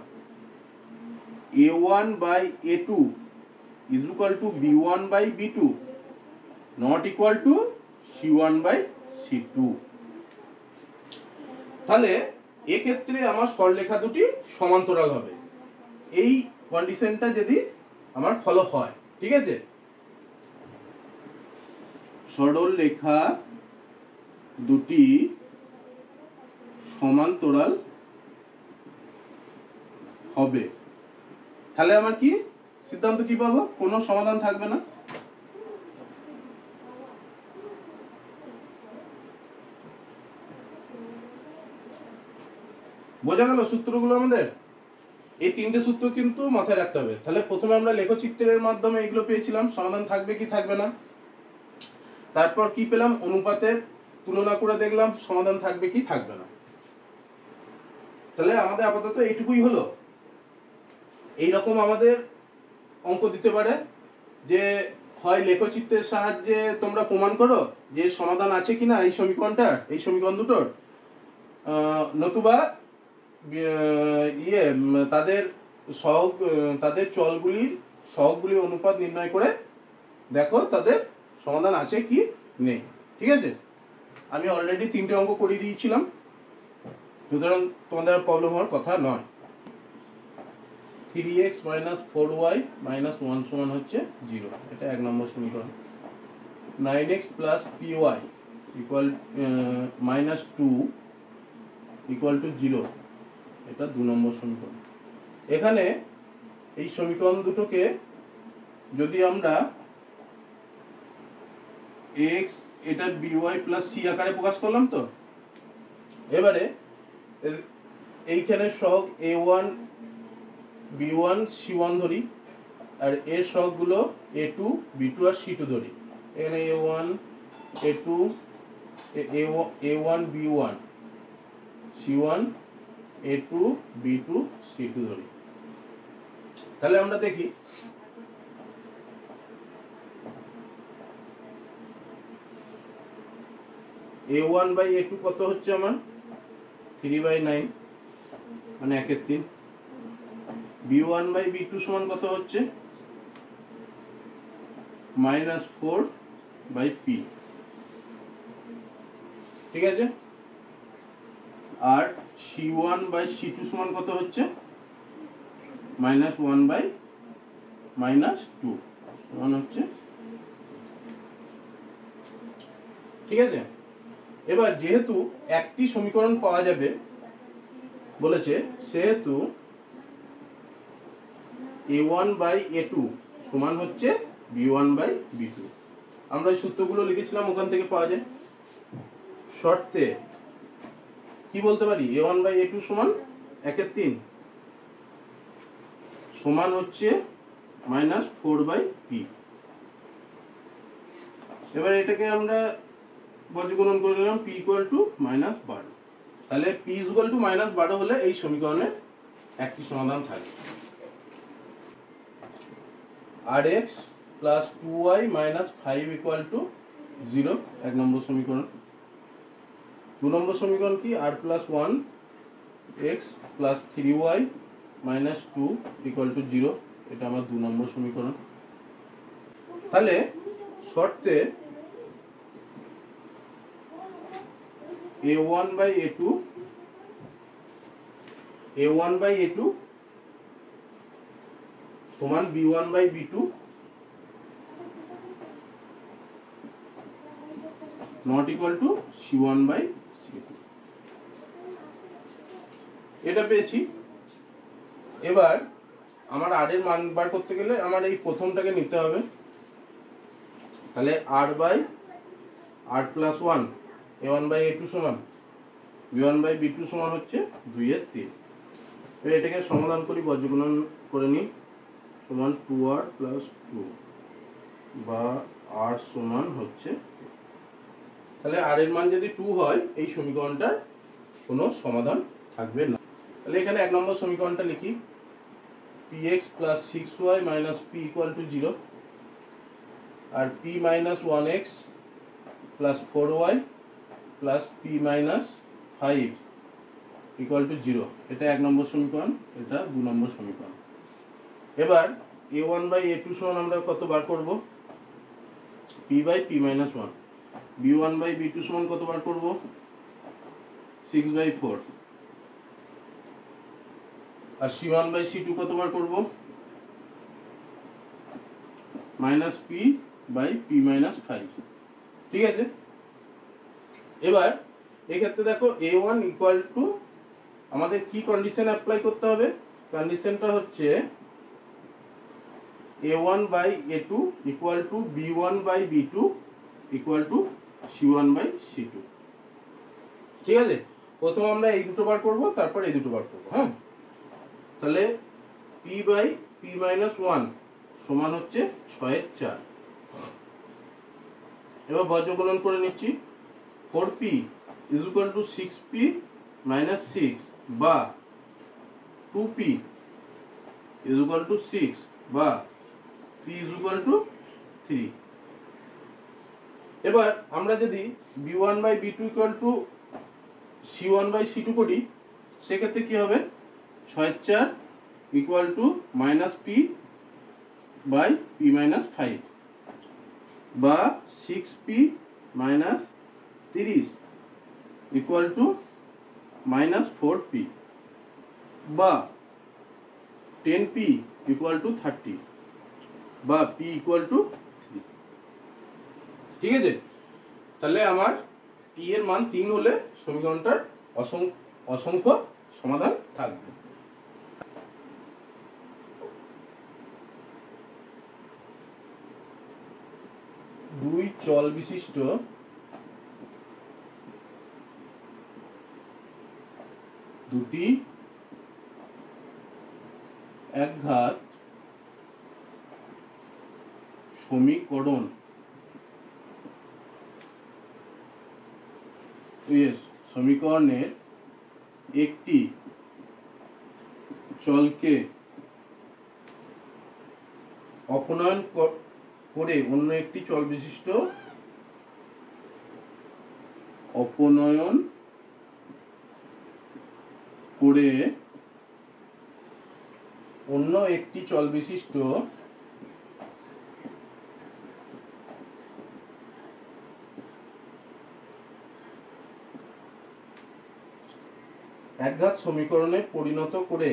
a1/a2 is equal to b1/b2 not equal to c1/c2। তাহলে এক্ষেত্রে আমার সরলরেখা দুটি সমান্তরাল হবে, এই কন্ডিশনটা যদি আমার ফলো হয়। ঠিক আছে, সরলরেখা দুটি সমান্তরাল হবে, তাহলে আমার কি সিদ্ধান্ত কি পাবো, কোনো সমাধান থাকবে না। বোঝা গেল সূত্রগুলো আমাদের? এই 3টে সূত্র কিন্তু মাথায় রাখতে হবে। তাহলে প্রথমে আমরা লেখচিত্রের মাধ্যমে এগুলো পেয়েছিলাম, সমাধান থাকবে কি থাকবে না। তারপর কি পেলাম, অনুপাতের তুলনা করে দেখলাম সমাধান থাকবে কি থাকবে না। তাহলে আমাদের আপাতত এইটুকুই হলো। এইরকম আমাদের অঙ্ক দিতে পারে যে হয় লেখচিত্রের সাহায্যে তোমরা প্রমাণ করো যে সমাধান আছে কিনা এই সমীকরণ দুটোর, নতুবা তাদের সহগগুলির অনুপাত নির্ণয় করে দেখো তাদের সমাধান আছে কি নেই। ঠিক আছে, আমি অলরেডি 3টে অঙ্ক করিয়ে দিয়েছিলাম, সুতরাং তোমাদের প্রবলেম হওয়ার কথা নয়। 3x মাইনাস 4y মাইনাস 1 সমান হচ্ছে 0, এটা 1 নম্বর সমীকরণ। 9x plus py equal minus 2 equal to 0, এটা 2 নম্বর সমীকরণ। এখানে এই সমীকরণ দুটোকে যদি আমরা x এটা by প্লাস c আকারে প্রকাশ করলাম, তো এবারে এইখানে সহগ a1 b1 c1 ধরি, আর এর সহগগুলো a2 b2 আর c2 ধরি। এখানে a1 a2 a1 b1 c1 a2 b2 c2 ধরি। তাহলে আমরা দেখি a1 বাই a2 কত হচ্ছে আমার 3/9 মানে 1/3। b1 বাই b2 সমান কত হচ্ছে -4/p, ঠিক আছে। আর c1 বাই c2 সমান কত হচ্ছে -1/-2 সমান হচ্ছে, ঠিক আছে। এবার যেহেতু একটি সমীকরণ পাওয়া যাবে বলেছে, সেহেতু a1 বাই a2 সমান হচ্ছে b1 বাই b2। আমরা সূত্রগুলো লিখেছিলাম, ওখান থেকে পাওয়া যায়। শর্তে কি বলতে পারি, a1 বাই a2 সমান 1/3 সমান হচ্ছে -4/p। এবার এটাকে আমরা বর্গীকরণ করে নিলাম, p ইকুয়াল টু -12। তাহলে p ইকুয়াল টু -12 হলে এই সমীকরণের একটি সমাধান থাকবে। rx plus 2y minus 5 equal to 0, 1 নম্বর সমীকরণ। 2 নম্বর সমীকরণ কি, r plus 1x plus 3y minus 2 equal to 0, এটা আমার 2 নম্বর সমীকরণ। তাহলে শর্তে a1 বাই a2 সমান b1 by b2 not equal to c1 by c2, এটা পেয়েছি। এবার আমার r এর মান বার করতে গেলে আমার এই প্রথমটাকে নিতে হবে। তাহলে r by r plus 1 a1 by a2 সমান b1 বাই b2 সমান হচ্ছে 2/3। এবার এটাকে সমাধান করি, বর্গীকরণ করে নিই, সমান 2r প্লাস 2 বা r সমান হচ্ছে, তাহলে r এর মান যদি 2 হয় এই সমীকরণটার কোনো সমাধান থাকবে না। তাহলে এখানে 1 নম্বর সমীকরণটা লিখি, px plus 6y minus p equal to 0, আর p minus 1x plus 4y plus p minus 5 equal to 0, এটা 1 নম্বর সমীকরণ, এটা 2 নম্বর সমীকরণ। এবার a1 বাই a2 সমান আমরা কত বার করব, p by p minus 1। b1 by b2 সমান কত বার করব, 6/4। আর c1 বাই c2 কত বার করব, -p বাই p মাইনাস 5, ঠিক আছে। এবার এক্ষেত্রে দেখো a1 ইকুয়াল টু, আমাদের কি কন্ডিশন অ্যাপ্লাই করতে হবে, কন্ডিশনটা হচ্ছে a1 by a2 equal to b1 by b2 equal to c1 by c2, ঠিক আছে। প্রথম আমরা এই দুটো বার করব, তারপর এই দুটো বার করব, হ্যাঁ। তাহলে p বাই p মাইনাস 1 সমান হচ্ছে 6/4। এবার বর্গীকরণ করে নিচ্ছি, 4p is equal to 6p minus 6 বা 2p ইজ ইকুয়াল টু 6 বা p ইজ ইকুয়াল টু 3। এবার আমরা যদি b1 by b2 equal to c1 by c2 করি, সেক্ষেত্রে কি হবে, 6/4 equal to -p by p minus 5 বা 6p minus 30 equal to -4p বা 10p ইকুয়াল টু 30 বা p ইকুয়াল টু 3। ঠিক আছে, তাহলে আমার p এর মান 3 হলে সমীকরণটার অসংখ্য সমাধান থাকবে। দুই চল বিশিষ্ট দুটি একঘাত সমীকরণ সমীকরণের একটি চলকে অপনয়ন করে অন্য একটি চল বিশিষ্ট অপনয়ন করে অন্য একটি চল বিশিষ্ট একঘাত সমীকরণে পরিণত করে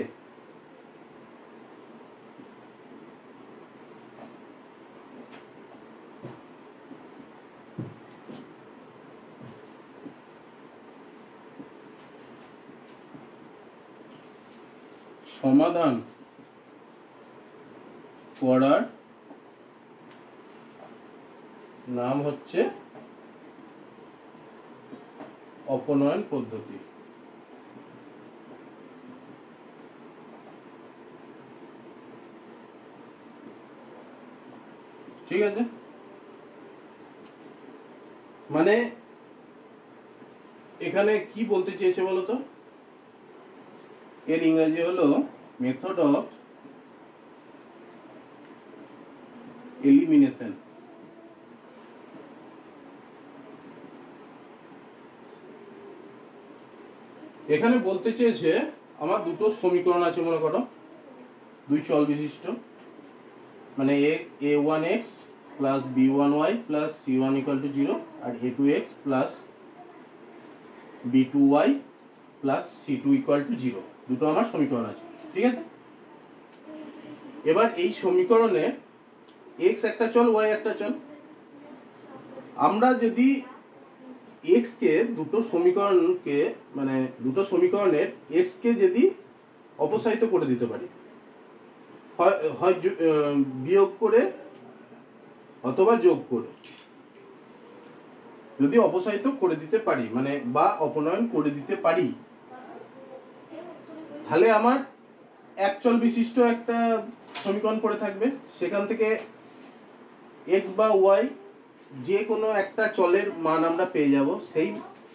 সমাধান করার নাম হচ্ছে অপনয়ন পদ্ধতি। ঠিক আছে, মানে এখানে কি বলতে চেয়েছে বলতো, এর ইংরেজি হলো মেথড অফ এলিমিনেশন। এখানে বলতে চেয়েছে আমার দুটো সমীকরণ আছে মনে করো, দুই চল বিশিষ্ট, মানে a1x plus b1y plus c1 equal to 0 আর a2x plus b2y plus c2 equal to 0, দুটো আমার সমীকরণ আছে। ঠিক আছে, এবার এই সমীকরণে x একটা চল, y একটা চল। আমরা যদি x কে দুটো সমীকরণকে, মানে দুটো সমীকরণের x কে যদি অপসারিত করে দিতে পারি, হয় বিয়োগ করে অথবা যোগ করে, যদি অপসারিত করে দিতে পারি মানে বা অপনয়ন করে দিতে পারি, তাহলে আমার এক চল বিশিষ্ট একটা সমীকরণ পড়ে থাকবে। সেখান থেকে x বা y যে কোনো একটা চলের মান আমরা পেয়ে যাব,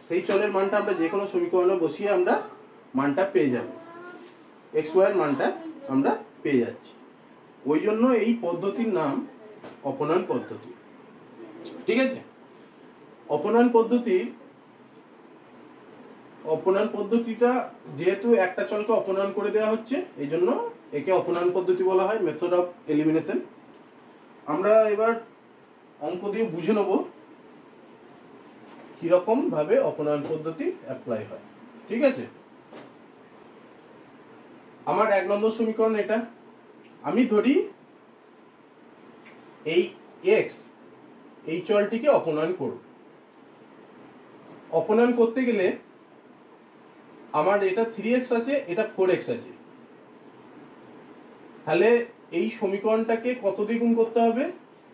সেই চলের মানটা আমরা যে কোনো সমীকরণে বসিয়ে আমরা মানটা পেয়ে যাব, x y এর মানটা আমরা পেয়ে যাচ্ছি। ওই জন্য এই পদ্ধতির নাম অপনয়ন পদ্ধতি। ঠিক আছে, অপনয়ন পদ্ধতিটা যেহেতু একটা চলকে অপনয়ন করে দেওয়া হচ্ছে, এই জন্য একে অপনয়ন পদ্ধতি বলা হয়, মেথড অফ এলিমিনেশন। আমরা এবার অঙ্ক দিয়ে বুঝে নেব কিরকম ভাবে অপনয়ন পদ্ধতি অ্যাপ্লাই হয়। ঠিক আছে, আমার 1 নম্বর সমীকরণ এটা। আমি ধরি এই x এই চলটিকে অপনয়ন করব। অপনয়ন করতে গেলে আমার এটা 3x আছে, এটা 4x আছে, তাহলে এই সমীকরণটাকে কত দিয়ে গুণ করতে হবে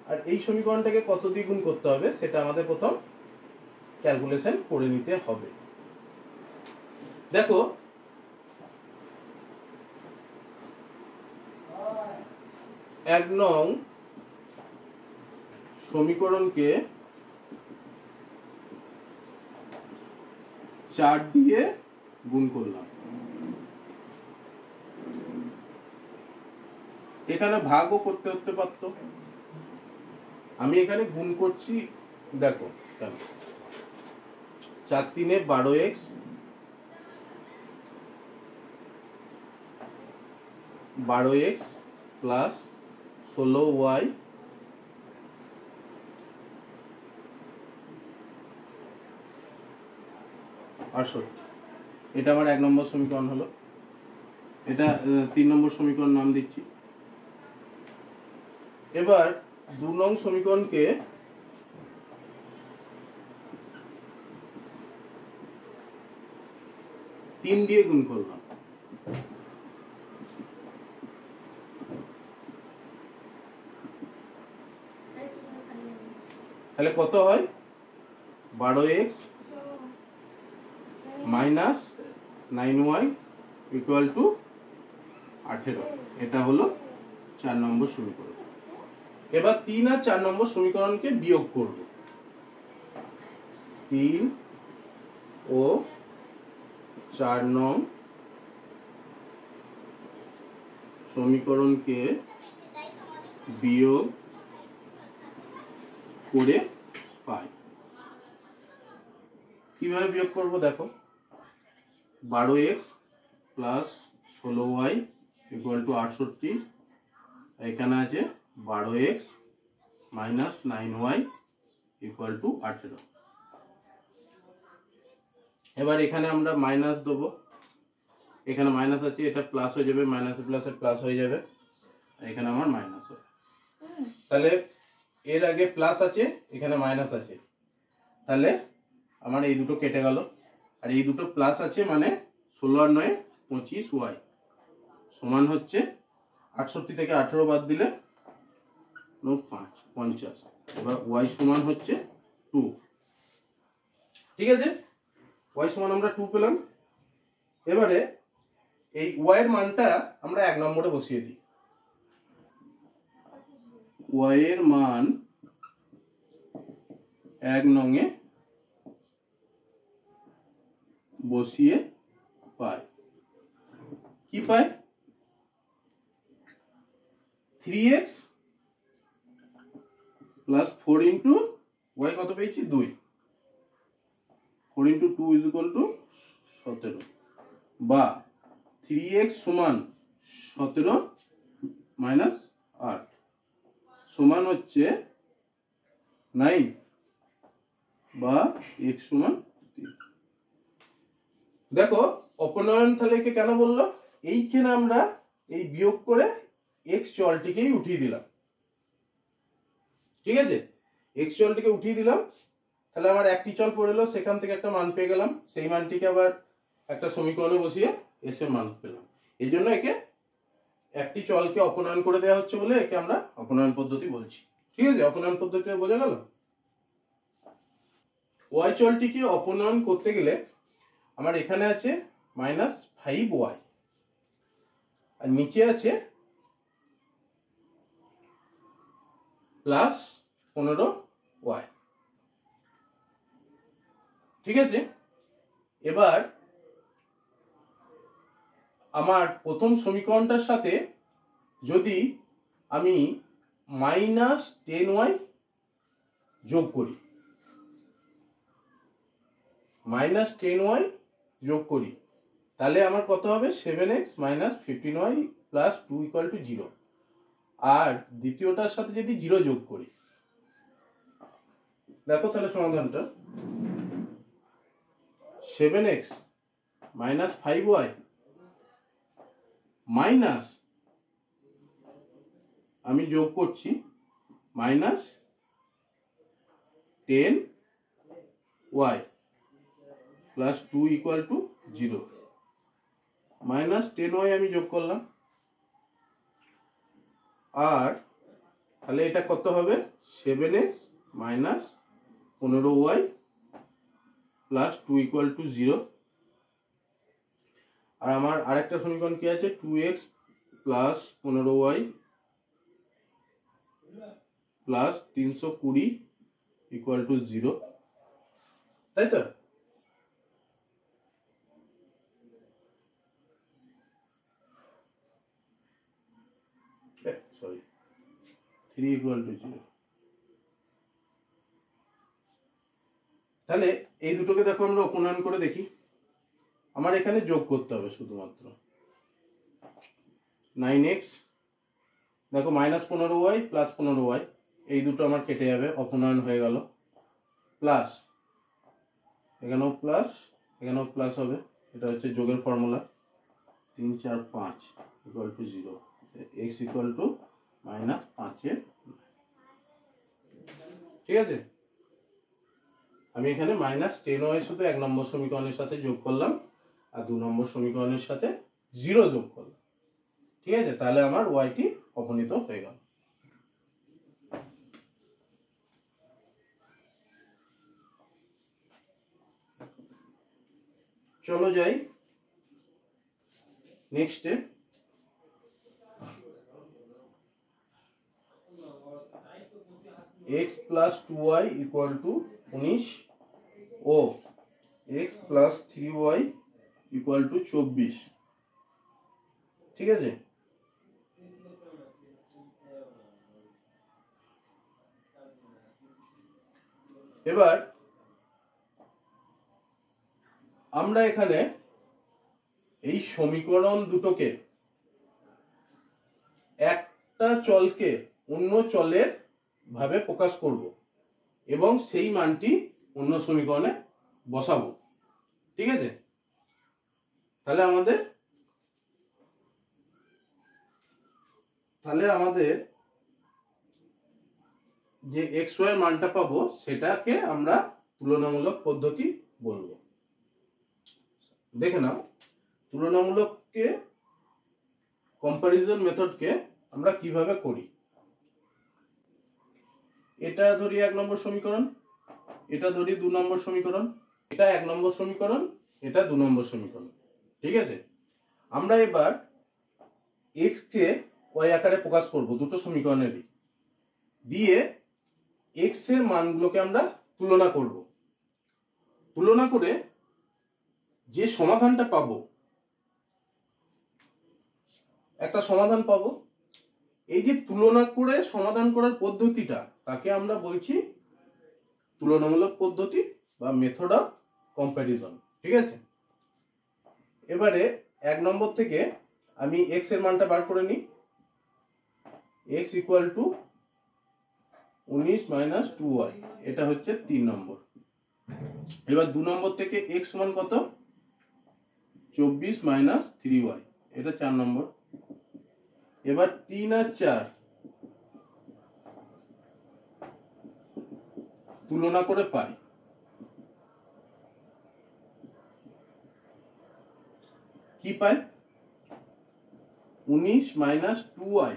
আর এই সমীকরণটাকে কত দিয়ে গুণ করতে হবে সেটা আমাদের প্রথম ক্যালকুলেশন করে নিতে হবে। দেখো, এক নং সমীকরণকে 4 দিয়ে গুণ করলাম। এখানে ভাগও করতে পারতো, আমি এখানে গুণ করছি। দেখো কেন, 4 3 12x, 12x প্লাস 16y আর 68, এটা আমার 1 নম্বর সমীকরণ হলো। এটা 3 নম্বর সমীকরণ নাম দিচ্ছি। এবার 2 নং সমীকরণকে তিন দিয়ে গুণ করলাম। তাহলে কত হয়? 12x minus 9y equal to 18। এটা হলো 4 নম্বর সমীকরণ। এবার 3 আর 4 নম্বর সমীকরণকে বিয়োগ করব। 3 ও 4 নং সমীকরণকে বিয়োগ করে পাই। কিভাবে বিয়োগ করব দেখো, 12x plus 16y equal to 68, এখানে আছে 12x minus 9y equal to 18। এবার এখানে আমরা মাইনাস দেবো, এখানে মাইনাস আছে, এটা প্লাস হয়ে যাবে, মাইনাসে প্লাসে প্লাস হয়ে যাবে, এখানে আমার মাইনাস হবে। তাহলে এর আগে প্লাস আছে, এখানে মাইনাস আছে, তাহলে আমার এই দুটো কেটে গেল, আর এই দুটো প্লাস আছে, মানে 16 আর 9 25y সমান হচ্ছে 68 থেকে 18 বাদ দিলে 5 50। এবার y সমান হচ্ছে 2। ঠিক আছে, y সমান আমরা 2 পেলাম। এবারে এই y এর মানটা আমরা 1 নম্বরে বসিয়ে দিই। y এর মান 1 নংয়ে বসিয়ে পাই। কি পাই? 3x প্লাস 4 ইন্টু y কত পেয়েছি? 2। 4 ইন্টু 2 ইজ ইকুয়াল টু 17, বা 3x সমান 17 মাইনাস 8 সমান হচ্ছে 9, বা x সমান 3। দেখো অপনয়ন তাহলে একে কেন বললো? এইখানে আমরা এই বিয়োগ করে x চলটিকেই উঠিয়ে দিলাম। ঠিক আছে, x চলটিকে উঠিয়ে দিলাম, তাহলে আমার একটি চল পড়ে এলো, সেখান থেকে একটা মান পেয়ে গেলাম, সেই মানটিকে আবার একটা সমীকরণে বসিয়ে x এর মান পেলাম। এই জন্য একে একটি চলকে অপনয়ন করে দেওয়া হচ্ছে বলে একে আমরা অপনয়ন পদ্ধতি বলছি। ঠিক আছে, অপনয়ন পদ্ধতি বোঝা গেল। y চলটিকে অপনয়ন করতে গেলে আমার এখানে আছে মাইনাস 5y, আর নিচে আছে প্লাস 15y। ঠিক আছে, এবার আমার প্রথম সমীকরণটার সাথে যদি আমি মাইনাস 10y যোগ করি, মাইনাস 10y যোগ করি, তাহলে আমার কত হবে? 7x minus 15y plus 2 equal to 0। আর দ্বিতীয়টার সাথে যদি 0 যোগ করি, দেখো তাহলে সমাধানটা 7x মাইনাস 5y মাইনাস, আমি যোগ করছি minus 10y plus 2 equal to 0। Minus 10y আমি যোগ করলাম, আর তাহলে এটা কত হবে? 7x minus 15y plus 2 equal to 0। আর আমার আরেকটা সমীকরণ কি আছে? 2x plus 15y plus 320 equal to 0, তাই তো? Sorry, 3 equal to 0। তাহলে এই দুটোকে দেখো আমরা অপনয়ন করে দেখি। আমার এখানে যোগ করতে হবে শুধুমাত্র 9x, দেখো মাইনাস 15y প্লাস 15y, এই দুটো আমার কেটে যাবে, অপনয়ন হয়ে গেল, প্লাস এখানেও প্লাস, এখানেও প্লাস হবে, এটা হচ্ছে যোগের formula. 3 4 5 equal to 0, x equal to -5 ঠিক আছে। আমি এখানে -10y শুধু 1 নম্বর সমীকরণের সাথে যোগ করলাম আর 2 নম্বর সমীকরণের সাথে 0 যোগ করলাম, ঠিক আছে। তাহলে আমার y টি অবনীত হয়ে গেল। চলো যাই নেক্সটে। x plus 2y equal to 19 ও x plus 3y equal to 24, ঠিক আছে। এবার আমরা এখানে এই সমীকরণ দুটোকে একটা চলকে অন্য চলের ভাবে প্রকাশ করব এবং সেই মানটি অন্য সমীকরণে বসাবো, ঠিক আছে। তাহলে আমাদের যে xy এর মানটা পাবো সেটাকে আমরা তুলনামূলক পদ্ধতি বলবো। দেখে নাও, তুলনামূলককে কম্পারিজন মেথডকে আমরা কিভাবে করি। এটা ধরি 1 নম্বর সমীকরণ, এটা ধরি 2 নম্বর সমীকরণ, এটা 1 নম্বর সমীকরণ, এটা 2 নম্বর সমীকরণ, ঠিক আছে। আমরা এবার x কে y আকারে প্রকাশ করব দুটো সমীকরণেরই, দিয়ে x এর মানগুলোকে আমরা তুলনা করব। তুলনা করে যে সমাধানটা পাবো, একটা সমাধান পাবো। এই যে তুলনা করে সমাধান করার পদ্ধতিটা, তাকে আমরা বলছি তুলনামূলক পদ্ধতি বা মেথড অফ কম্প্যারিজন, ঠিক আছে। এবারে 1 নম্বর থেকে আমি x এর মানটা বার করে নিই। x equal to 19 minus 2y, এটা হচ্ছে 3 নম্বর। এবার 2 নম্বর থেকে x সমান কত? 24 মাইনাস 3y, এটা 4 নম্বর। এবার 3 আর 4 তুলনা করে পাই, কি পাই? 19 মাইনাস 2y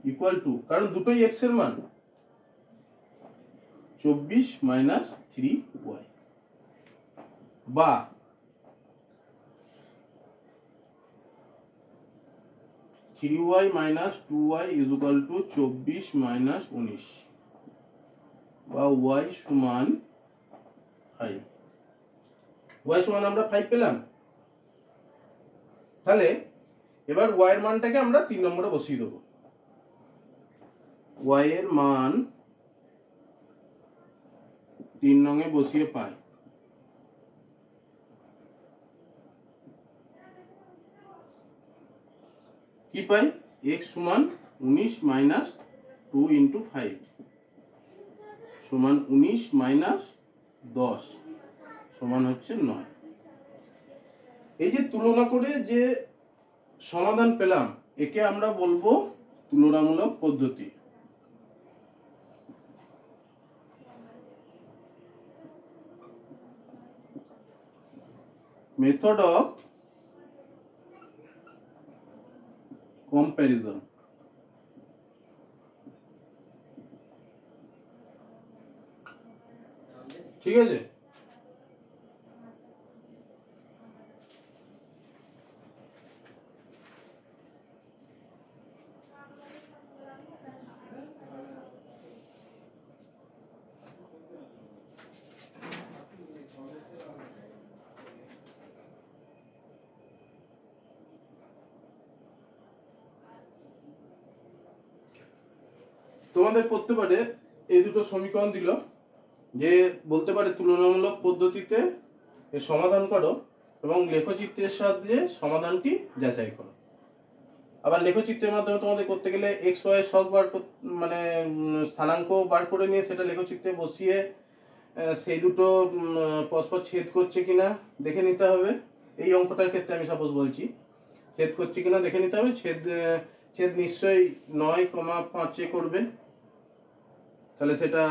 ইকুয়াল টু, কারণ দুটোই x এর মান, 24 মাইনাস 3y, বা 3y minus 2y is equal to 24 minus 19, বা y সমান 5। y সমান আমরা 5 পেলাম। তাহলে এবার y এর মানটাকে আমরা 3 নম্বরে বসিয়ে দেবো। y এর মান 3 নঙে বসিয়ে পাই, কি পাই? x সমান 19 মাইনাস 2 ইন্টু 5 সমান 19 মাইনাস 10 সমান হচ্ছে 9। এই যে তুলনা করে যে সমাধান পেলাম, একে আমরা বলবো তুলনামূলক পদ্ধতি। মেথড অফ কম্প্যারিজন, ঠিক আছে। তোমাদের পড়তে পারে এই দুটো সমীকরণ দিল, যে বলতে পারে তুলনামূলক পদ্ধতিতে এর সমাধান করো এবং লেখচিত্রের সাহায্যে সমাধানটি যাচাই করো। আবার লেখচিত্রের মাধ্যমে তোমাদের করতে গেলে এক্স ওয়াই এর ছক বার মানে স্থানাঙ্ক বার করে নিয়ে সেটা লেখচিত্রে বসিয়ে সেই দুটো পরস্পর ছেদ করছে কিনা দেখে নিতে হবে। এই অঙ্কটার ক্ষেত্রে আমি সাপোজ বলছি। ছেদ করছে কিনা দেখে নিতে হবে। ছেদ নিশ্চয়ই 9,5 করবে, তাহলে সেটা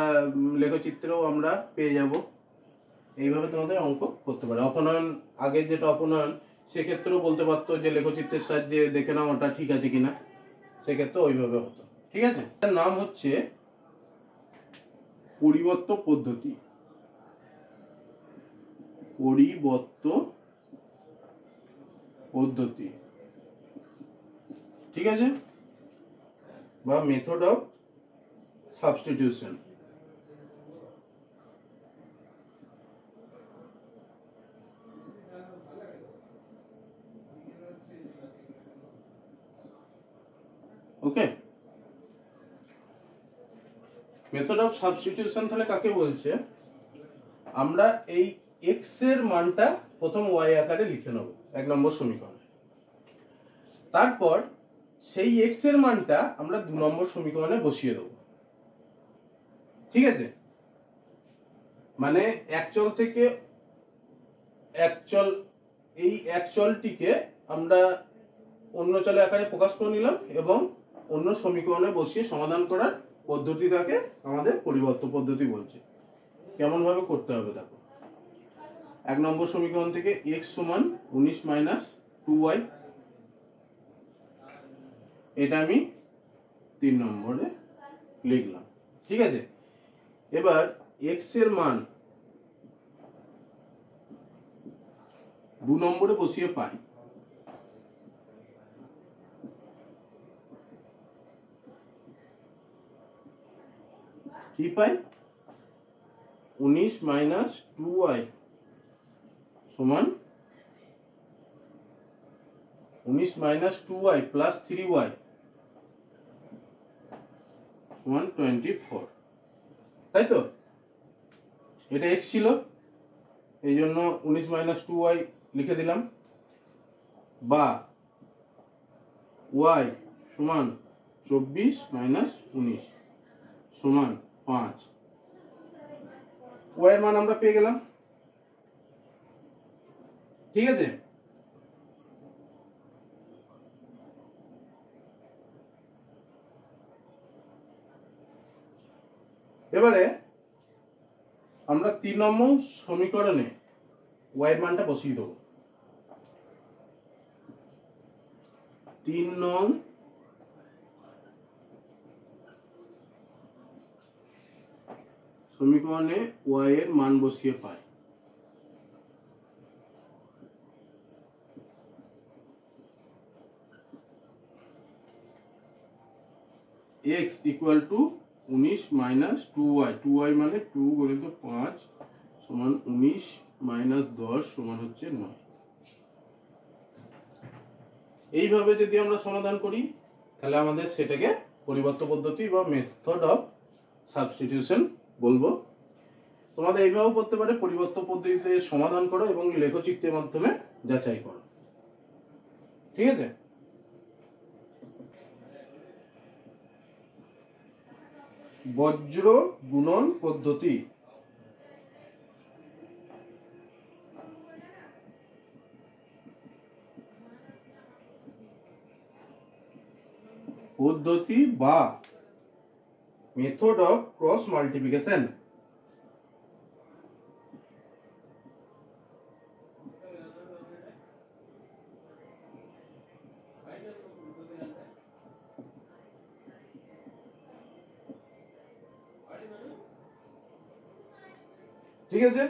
লেখচিত্রেও আমরা পেয়ে যাব। এইভাবে তোমাদের অঙ্ক করতে পারে। অপনয়ন, আগের যেটা অপনয়ন, সেক্ষেত্রেও বলতে পারতো যে লেখচিত্রের সাহায্যে দেখে নাও ওটা ঠিক আছে কিনা, সেক্ষেত্রে ওইভাবে হতো। ঠিক আছে, তার নাম হচ্ছে পরিবর্ত পদ্ধতি। পরিবর্ত পদ্ধতি, ঠিক আছে, বা method of substitution. Okay, method of substitution তাহলে কাকে বলছে? আমরা এই এক্স এর মানটা প্রথম ওয়াই আকারে লিখে নেব 1 নম্বর সমীকরণে, তারপর সেই এক্স এর মানটা আমরা 2 নম্বর সমীকরণে বসিয়ে দেব। ঠিক আছে, মানে এক চল থেকে এক চল, এই এক চলটিকে আমরা অন্য চলে আকারে প্রকাশ করে নিলাম এবং অন্য সমীকরণে বসিয়ে সমাধান করার পদ্ধতিটাকে আমাদের পরিবর্ত পদ্ধতি বলছে। কেমন ভাবে করতে হবে দেখো। 1 নম্বর সমীকরণ থেকে x সমান 19 - 2y, এটা আমি 3 নম্বরে লিখলাম। ঠিক আছে, এবার x এর মান 2 নম্বরে বসিয়ে পাই। কি পাই? 19 - 2y সমান 19 - 2y প্লাস 3y সমান 24। তাই তো? এটা x ছিল, এই জন্য 19 - 2y লিখে দিলাম, বা y সমান 24 - 19 সমান 5। y এর মান আমরা পেয়ে গেলাম। ঠিক আছে, এবারে আমরা 3 নম্বর সমীকরণে y এর মানটা বসিয়ে দেবো। 3 নং সমীকরণে y এর মান বসিয়ে পাই x equal to 19 - 2y, 2y মানে 2 গুণিত 5 সমান 19 - 10 সমান হচ্ছে 9। এইভাবে যদি আমরা সমাধান করি তাহলে আমাদের সেটাকে পরিবর্ত পদ্ধতি বা মেথড অফ সাবস্টিটিউশন বলবো। তোমাদের এইভাবেও করতে পারে, পরিবর্ত পদ্ধতিতে সমাধান করো এবং লেখচিত্রের মাধ্যমে যাচাই করো। ঠিক আছে, বজ্র গুণন পদ্ধতি। পদ্ধতি বা মেথড অফ ক্রস মাল্টিপ্লিকেশন। ঠিক আছে,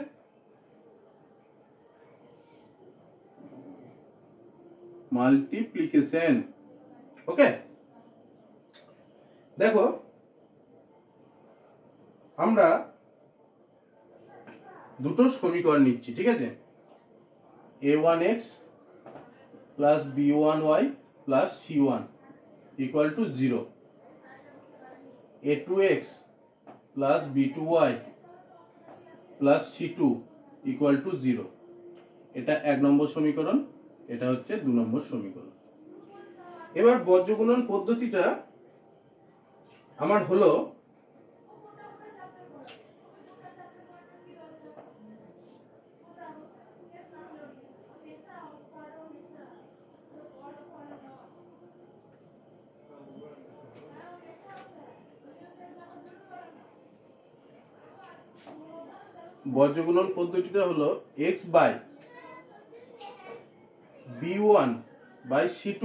মাল্টিপ্লিকেশন। ওকে, দেখো আমরা দুটো সমীকরণ নিচ্ছি। ঠিক আছে, a1x plus b1y plus c1 equal to 0, a2x plus b2y plus c2 equal to 0। এটা 1 নম্বর সমীকরণ, এটা হচ্ছে 2 নম্বর সমীকরণ। এবার বজ্রগুণন পদ্ধতিটা আমার হলো বজ্রগুণন পদ্ধতিটা হলো x by b1 by c2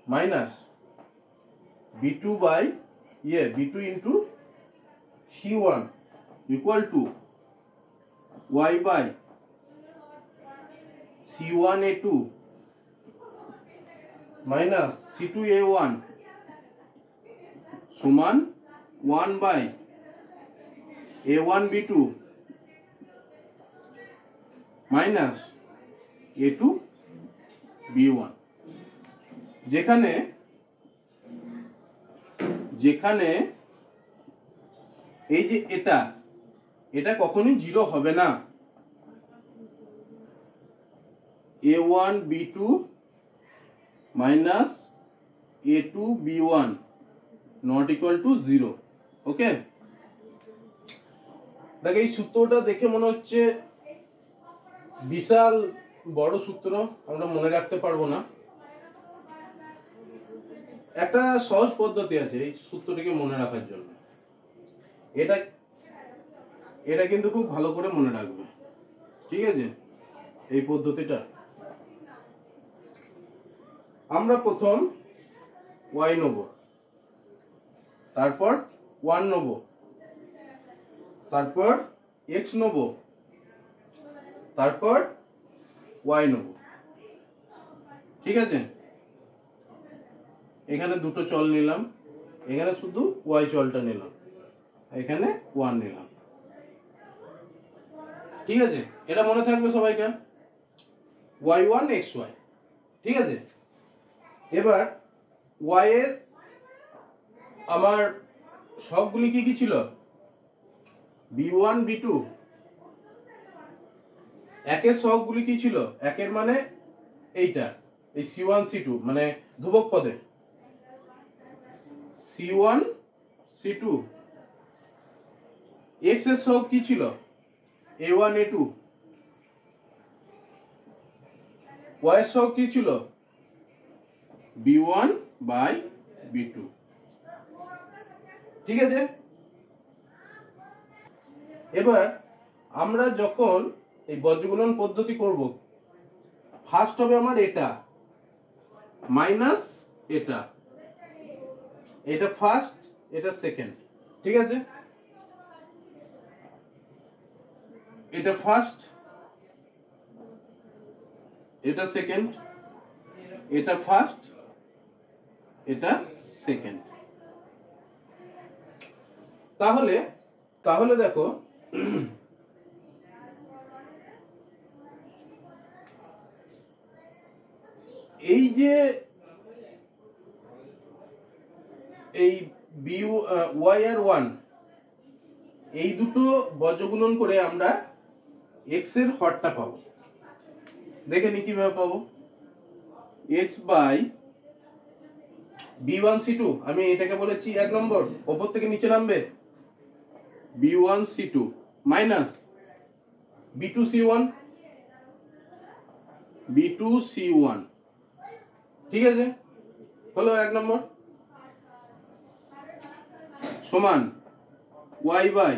minus b2 by b2 into c1 equal to y by c1a2 minus c2a1 সমান 1 বাই a1b2 মাইনাস a2b1। যেখানে যেখানে এই যে এটা কখনোই 0 হবে না। a1b2 minus a2b1 not equal to 0। ওকে, দেখো এই সূত্রটা দেখে মনে হচ্ছে বিশাল বড় সূত্র, আমরা মনে রাখতে পারবো না। একটা সহজ পদ্ধতি আছে এই সূত্রটিকে মনে রাখার জন্য। এটা কিন্তু খুব ভালো করে মনে রাখবে, ঠিক আছে? এই পদ্ধতিটা আমরা প্রথম y নেব, তারপর 1 নেব, তারপর x নেব, তারপর y নেব, ঠিক আছে? এখানে দুটো চল নিলাম, এখানে শুধু y চলটা নিলাম, এখানে 1 নিলাম, ঠিক আছে? এটা মনে থাকবে সবাইকে, y1 xy, ঠিক আছে? এবার y এর আমার সবগুলি কি কি ছিল? b1 b2। একের সহগগুলি কি ছিল? একের মানে এইটা, এই c1 c2 মানে ধ্রুবক পদে c1 c2। x এর সহগ কি ছিল? a1 a2। y এর সহগ কি ছিল? b1 বাই b2, ঠিক আছে? এবার আমরা যখন এই বজ্রগুণন পদ্ধতি করব, ফার্স্ট হবে আমার এটা মাইনাস এটা ফার্স্ট, এটা সেকেন্ড, ঠিক আছে? এটা ফার্স্ট, এটা সেকেন্ড, এটা ফার্স্ট, এটা সেকেন্ড। তাহলে দেখো এই যে এই y আর 1 এই দুটো বজ্রগুণন করে আমরা x এর হরটা পাবো। দেখে নি কিভাবে পাবো? x বাই b1 c2, আমি এটাকে বলেছি 1 নম্বর, উপর থেকে নিচে নামবে, b1 c2 minus b2 c1 ঠিক আছে? হলো 1 নম্বর, সমান y বাই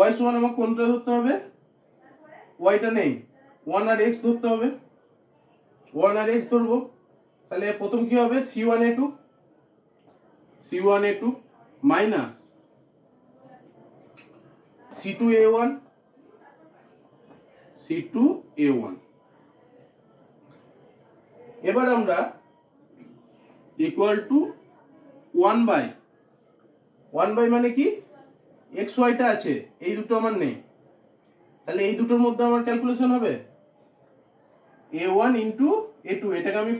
y সমান আমাকে কোনটা ধরতে হবে? yটা নেই, 1 আর x ধরতে হবে। 1 আর x ধরবো, তাহলে প্রথম কি হবে? c1a2 মাইনাস c2a1 এবার আমরা ইকুয়াল টু 1 বাই মানে কি? x y টা আছে, এই দুটো আমার নেই, তাহলে এই দুটোর মধ্যে আমার ক্যালকুলেশন হবে a1 ইন্টু a2, এটাকে আমি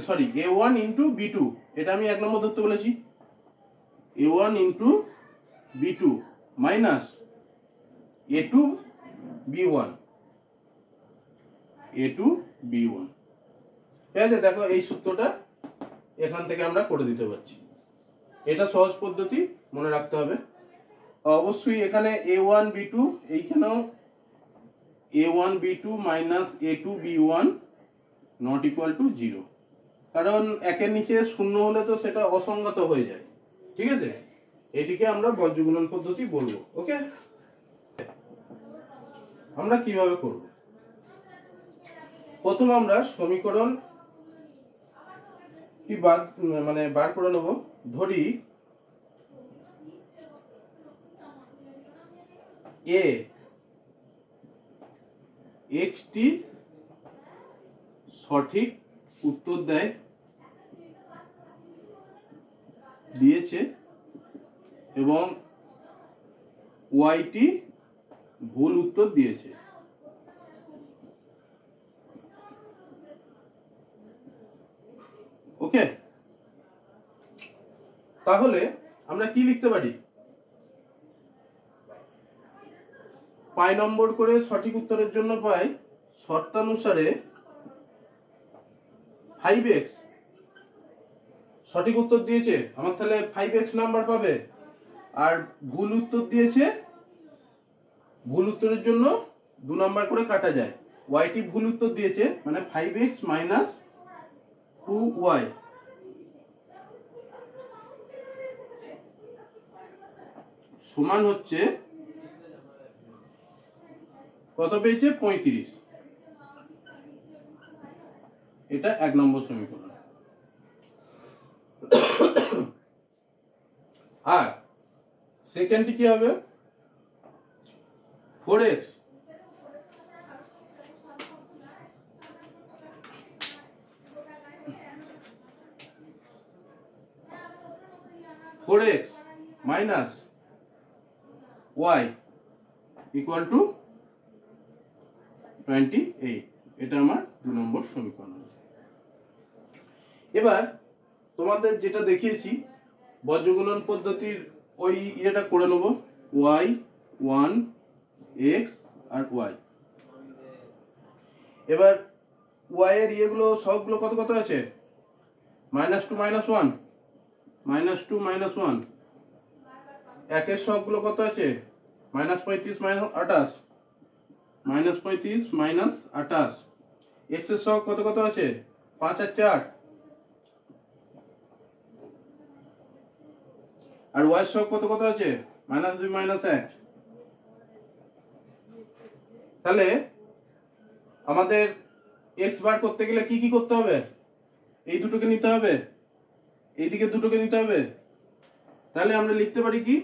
সরি a1 ইন্টু b2, এটা আমি 1 নম্বর ধরতে বলেছি, a1 into b2 minus a2 b1 ঠিক আছে? দেখো এই সূত্রটা এখান থেকে আমরা করে দিতে পারছি। এটা সহজ পদ্ধতি, মনে রাখতে হবে। অবশ্যই এখানে a1 b2, এইখানেও a1 b2 minus a2 b1 not equal to 0, কারণ একের নিচে শূন্য হলে তো সেটা অসংগত হয়ে যায়, ঠিক আছে, এটিকে আমরা বজ্রগুণন পদ্ধতি বলবো। ওকে, আমরা কিভাবে করব? প্রথম আমরা সমীকরণ কি বার করে নেব। ধরি এ এক্সটি সঠিক উত্তর দিয়েছে এবং ওয়াইটি ভুল উত্তর দিয়েছে। ওকে, তাহলে আমরা কি লিখতে পারি? 5 নম্বর করে সঠিক উত্তরের জন্য পাই শর্তানুসারে 5x সঠিক উত্তর দিয়েছে, আমার তাহলে 5x নাম্বার পাবে। আর ভুল উত্তর দিয়েছে, ভুল উত্তরের জন্য 2 নাম্বার করে কাটা যায়। ওয়াইটি ভুল উত্তর দিয়েছে মানে 5x মাইনাস 2y সমান হচ্ছে কত পেয়েছে? 35। এটা 1 নম্বর সমীকরণ। আর সেকেন্ডটি কি হবে? 4x minus y equal to 28। এটা আমার 2 নম্বর সমীকরণ। এবার তোমাদের যেটা দেখিয়েছি বজ্রগুণন পদ্ধতির ওই ইয়েটা করে নেব। y 1 x আর y। এবার y এর ইয়েগুলো সবগুলো কত কত আছে? -2 -1 -2 -1। একের সবগুলো কত আছে? -35 -28 -35 -28। x এর সব কত কত আছে? 5 আর 4। আর y এর সব কত কত আছে? -2 -1। তাহলে আমাদের x বার করতে গেলে কি কি করতে হবে? এই দুটোকে নিতে হবে, এইদিকে দুটোকে নিতে হবে। তাহলে আমরা লিখতে পারি কি?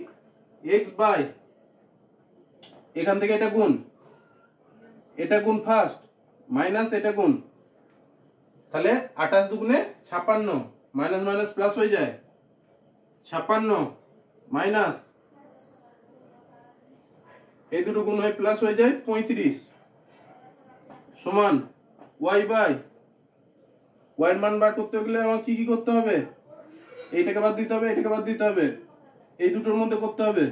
x বাই এখান থেকে এটা গুণ ফার্স্ট মাইনাস এটা গুণ। তাহলে 28 দুগুণে 56, মাইনাস মাইনাস প্লাস হয়ে যায়। 56 মাইনাস এই দুটো গুণ হয়ে প্লাস হয়ে যায় 35 সমান y বাই y এর মান বার করতে গেলে আমার কি কি করতে হবে? এইটাকে বাদ দিতে হবে, এটাকে বাদ দিতে হবে, এই দুটোর মধ্যে করতে হবে।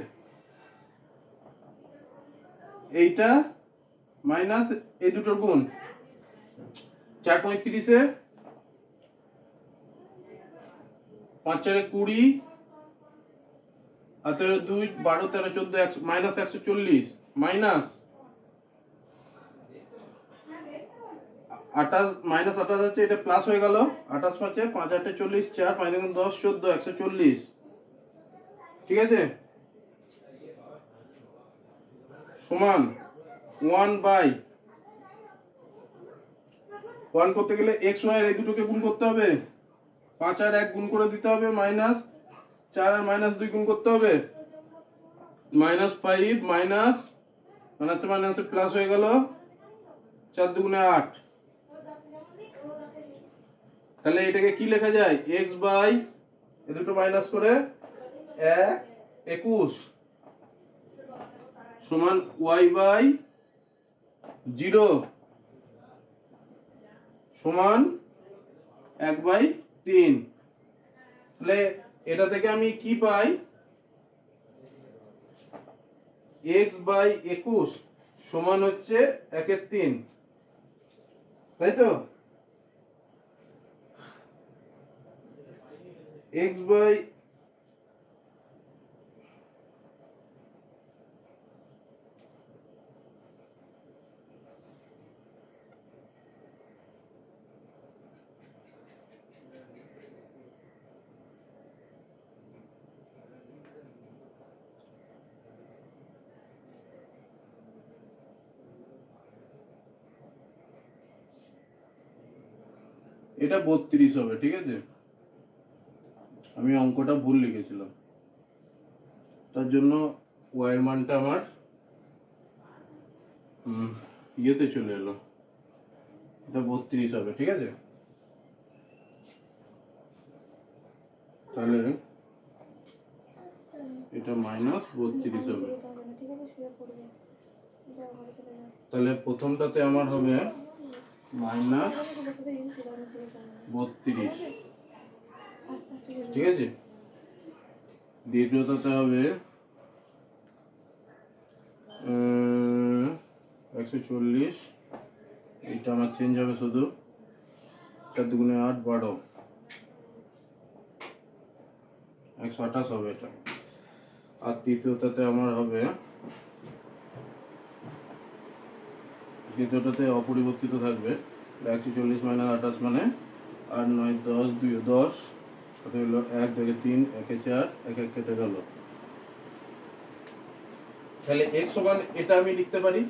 এইটা মাইনাস এই দুটোর গুণ। 4 35 5 4 20 আর 2 12 13 14 মাইনাস 140 মাইনাস 28 মাইনাস 28 আছে, এটা প্লাস হয়ে গেল। 28 5 5 8 40 4 5 10 14 140। ঠিক আছে, সমান 1 বাই 1 করতে গেলে x y এর এই দুটোকে গুণ করতে হবে। 5 আর 1 গুণ করে দিতে হবে, মাইনাস 4 আর মাইনাস 2 গুণ করতে হবে, -5 মাইনাস মাইনাসে মাইনাসে প্লাস হয়ে গেল। 4 দুগুণে 8। তাহলে এটাকে কি লেখা যায়? x বাই এই দুটো মাইনাস করে 21 সমান y বাই 0 সমান 1/3। তাহলে এটা থেকে আমি কি পাই? x বাই 21 সমান হচ্ছে 1/3, তাই তো? x বাই এটা 32 হবে, ঠিক আছে। আমি অঙ্কটা ভুল লিখেছিলাম, তার জন্য y এর মানটা আমার ইয়েতে চলে এলো, এটা 32 হবে, ঠিক আছে। তাহলে এটা -32 হবে। তাহলে প্রথমটাতে আমার হবে -32, ঠিক আছে। দ্বিতীয়টাতে হবে 140, এটা আমার চেঞ্জ হবে শুধু, 4 দুগুণে 8 12, 128 হবে এটা। আর তৃতীয়টাতে আমার হবে, দ্বিতীয়টাতে অপরিবর্তিত থাকবে 140 - 28 মানে 8 9 10 2 10, কত হলো 1 2 3 1 4 1 1 কেটে গেল। তাহলে x সমান এটা আমি লিখতে পারি,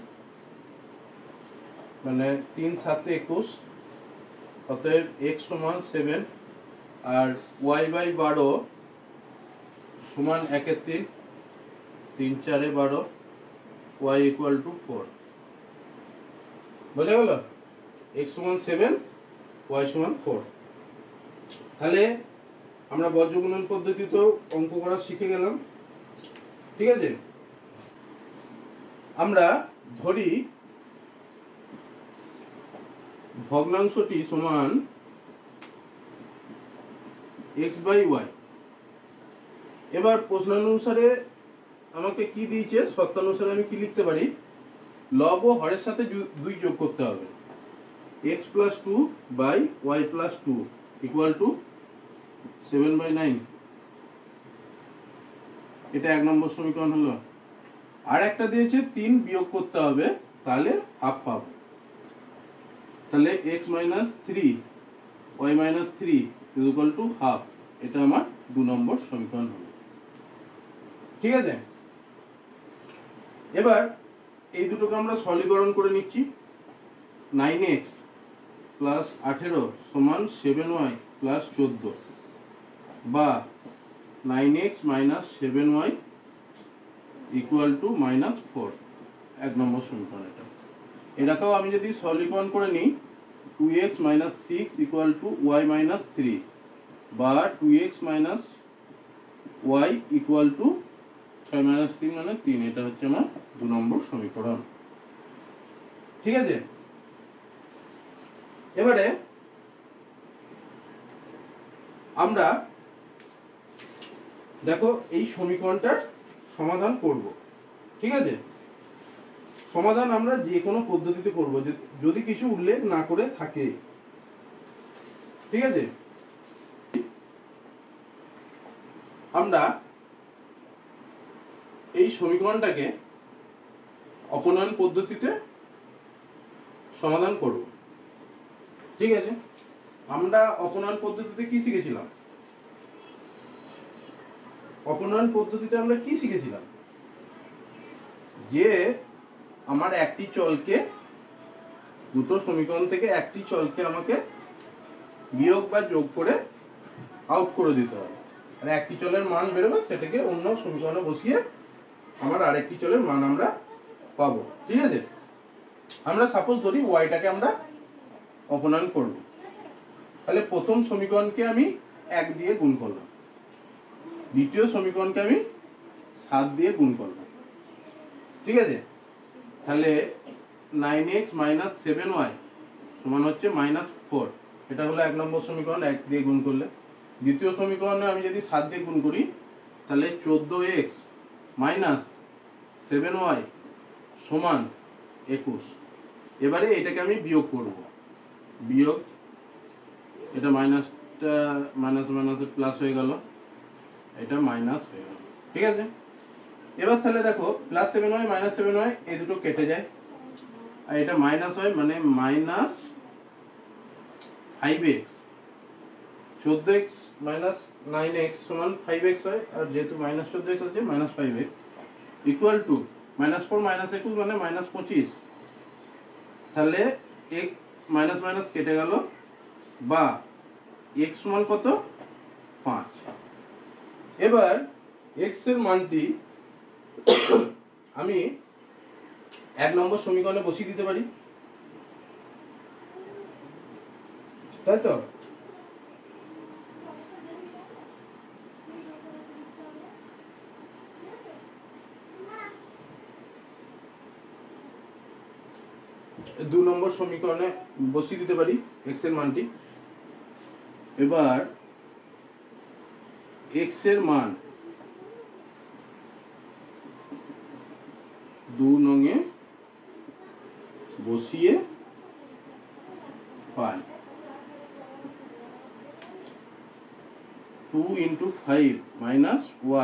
মানে 3 7 21, অতএব x সমান 7 আর y বাই 12 সমান 1 এর 3, 3 4 এ 12, y ইকুয়াল টু 4। বোঝা গেল? x সমান 7, y সমান 4। তাহলে আমরা বজ্রগুণন পদ্ধতিতেও অঙ্ক করা শিখে গেলাম, ঠিক আছে। আমরা ধরি ভগ্নাংশটি সমান x বাই y। এবার প্রশ্নানুসারে আমাকে কি দিয়েছে, শর্তানুসারে আমি কি লিখতে পারি, লব ও হরের সাথে 2 যোগ করতে হবে, x + 2 by y + 2 equal to 7/9। এটা 1 নম্বর সমীকরণ হলো। আর একটা দিয়েছে 3 বিয়োগ করতে হবে, তাহলে হাফ পাবো। তাহলে x - 3 y - 3 equal to half, এটা আমার 2 নম্বর সমীকরণ হলো, ঠিক আছে। এবার এই দুটোকে আমরা সরলীকরণ করে নিচ্ছি। 9x + 18 সমান 7y + 14, বা 9x - 7y ইকুয়াল টু -4, 1 নম্বর সমীকরণ এটা। এটাকেও আমি যদি সরলীকরণ করে নিই, 2x - 6 ইকুয়াল টু y - 3, বা 2x - y ইকুয়াল টু 6 - 3 মানে 3, এটা হচ্ছে আমার 2 নম্বর সমীকরণ, ঠিক আছে। এবারে আমরা দেখো এই সমীকরণটার সমাধান করব, ঠিক আছে। সমাধান আমরা যে কোনো পদ্ধতিতে করব, যদি কিছু উল্লেখ না করে থাকে, ঠিক আছে। আমরা এই সমীকরণটাকে অপনয়ন পদ্ধতিতে সমাধান করব, ঠিক আছে। আমরা অপনয়ন পদ্ধতিতে কি শিখেছিলাম? অপনয়ন পদ্ধতিতে আমরা কি শিখেছিলাম, যে আমার একটি চলকে, দুটো সমীকরণ থেকে একটি চলকে আমাকে বিয়োগ বা যোগ করে আউট করে দিতে হবে, আর একটি চলের মান বেরোবে, সেটাকে অন্য সমীকরণে বসিয়ে আমার আরেকটি চলের মান আমরা পাবো, ঠিক আছে। আমরা সাপোজ ধরি ওয়াইটাকে আমরা অপনয়ন করব, তাহলে প্রথম সমীকরণকে আমি 1 দিয়ে গুণ করলাম, দ্বিতীয় সমীকরণকে আমি 7 দিয়ে গুণ করলাম, ঠিক আছে। তাহলে 9x - 7y সমান হচ্ছে -4, এটা হলো 1 নম্বর সমীকরণ, 1 দিয়ে গুণ করলে। দ্বিতীয় সমীকরণে আমি যদি 7 দিয়ে গুণ করি, তাহলে 14x - 7y সমান 21। এবারে এটাকে আমি বিয়োগ করব, বিয়োগ, এটা মাইনাসটা মাইনাস মাইনাসে প্লাস হয়ে গেল, এটা মাইনাস হয়ে গেল, ঠিক আছে। এবার তাহলে দেখো +7y - 7y এই দুটো কেটে যায়, আর এটা মাইনাস হয়, মানে -5x, 14x - 9x সমান 5x হয়, আর যেহেতু -14x আছে -5x ইকুয়াল টু -4 - 21 মানে -25। তাহলে x মাইনাস মাইনাস কেটে গেল, বা x সমান কত 5। এবার x এর মানটি আমি 1 নম্বর সমীকরণে বসিয়ে দিতে পারি, তাই তো? দু নম্বর সমীকরণে বসিয়ে দিতে পারি x এর মানটি। এবার x এর মান 2 নঙে বসিয়ে পাই 2 × 5 -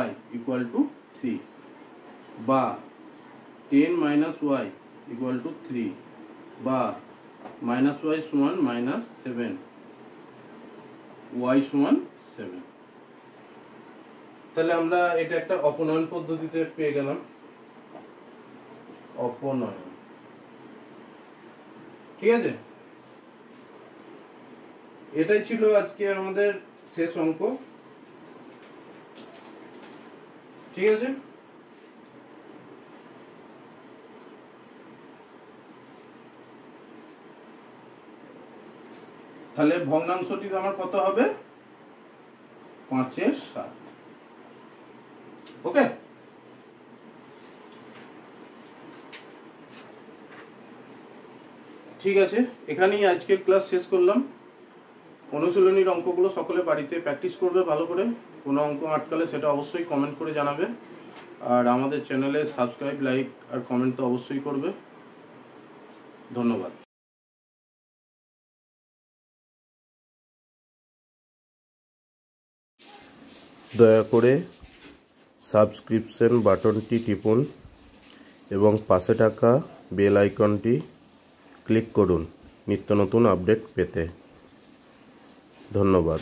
y = 3 বা 10 - y = 3 বা -y সমান -7 y সমান 7। তাহলে আমরা এটা একটা অপনয়ন পদ্ধতিতে পেয়ে গেলাম, অপনয়ন। ঠিক আছে, এটাই ছিল আজকে আমাদের শেষ অঙ্ক। ঠিক আছে, তাহলে ভগ্নাংশটি আমার কত হবে 5/7। ওকে, ঠিক আছে, এখানেই আজকের ক্লাস শেষ করলাম। অনুশীলনীর অঙ্কগুলো সকলে বাড়িতে প্র্যাকটিস করবে ভালো করে। কোনো অঙ্ক আটকালে সেটা অবশ্যই কমেন্ট করে জানাবে। আর আমাদের চ্যানেলে সাবস্ক্রাইব, লাইক আর কমেন্ট তো অবশ্যই করবে। ধন্যবাদ। দয়া করে সাবস্ক্রিপশন বাটনটি টিপুন এবং পাশে থাকা বেল আইকনটি ক্লিক করুন নিত্য নতুন আপডেট পেতে। ধন্যবাদ।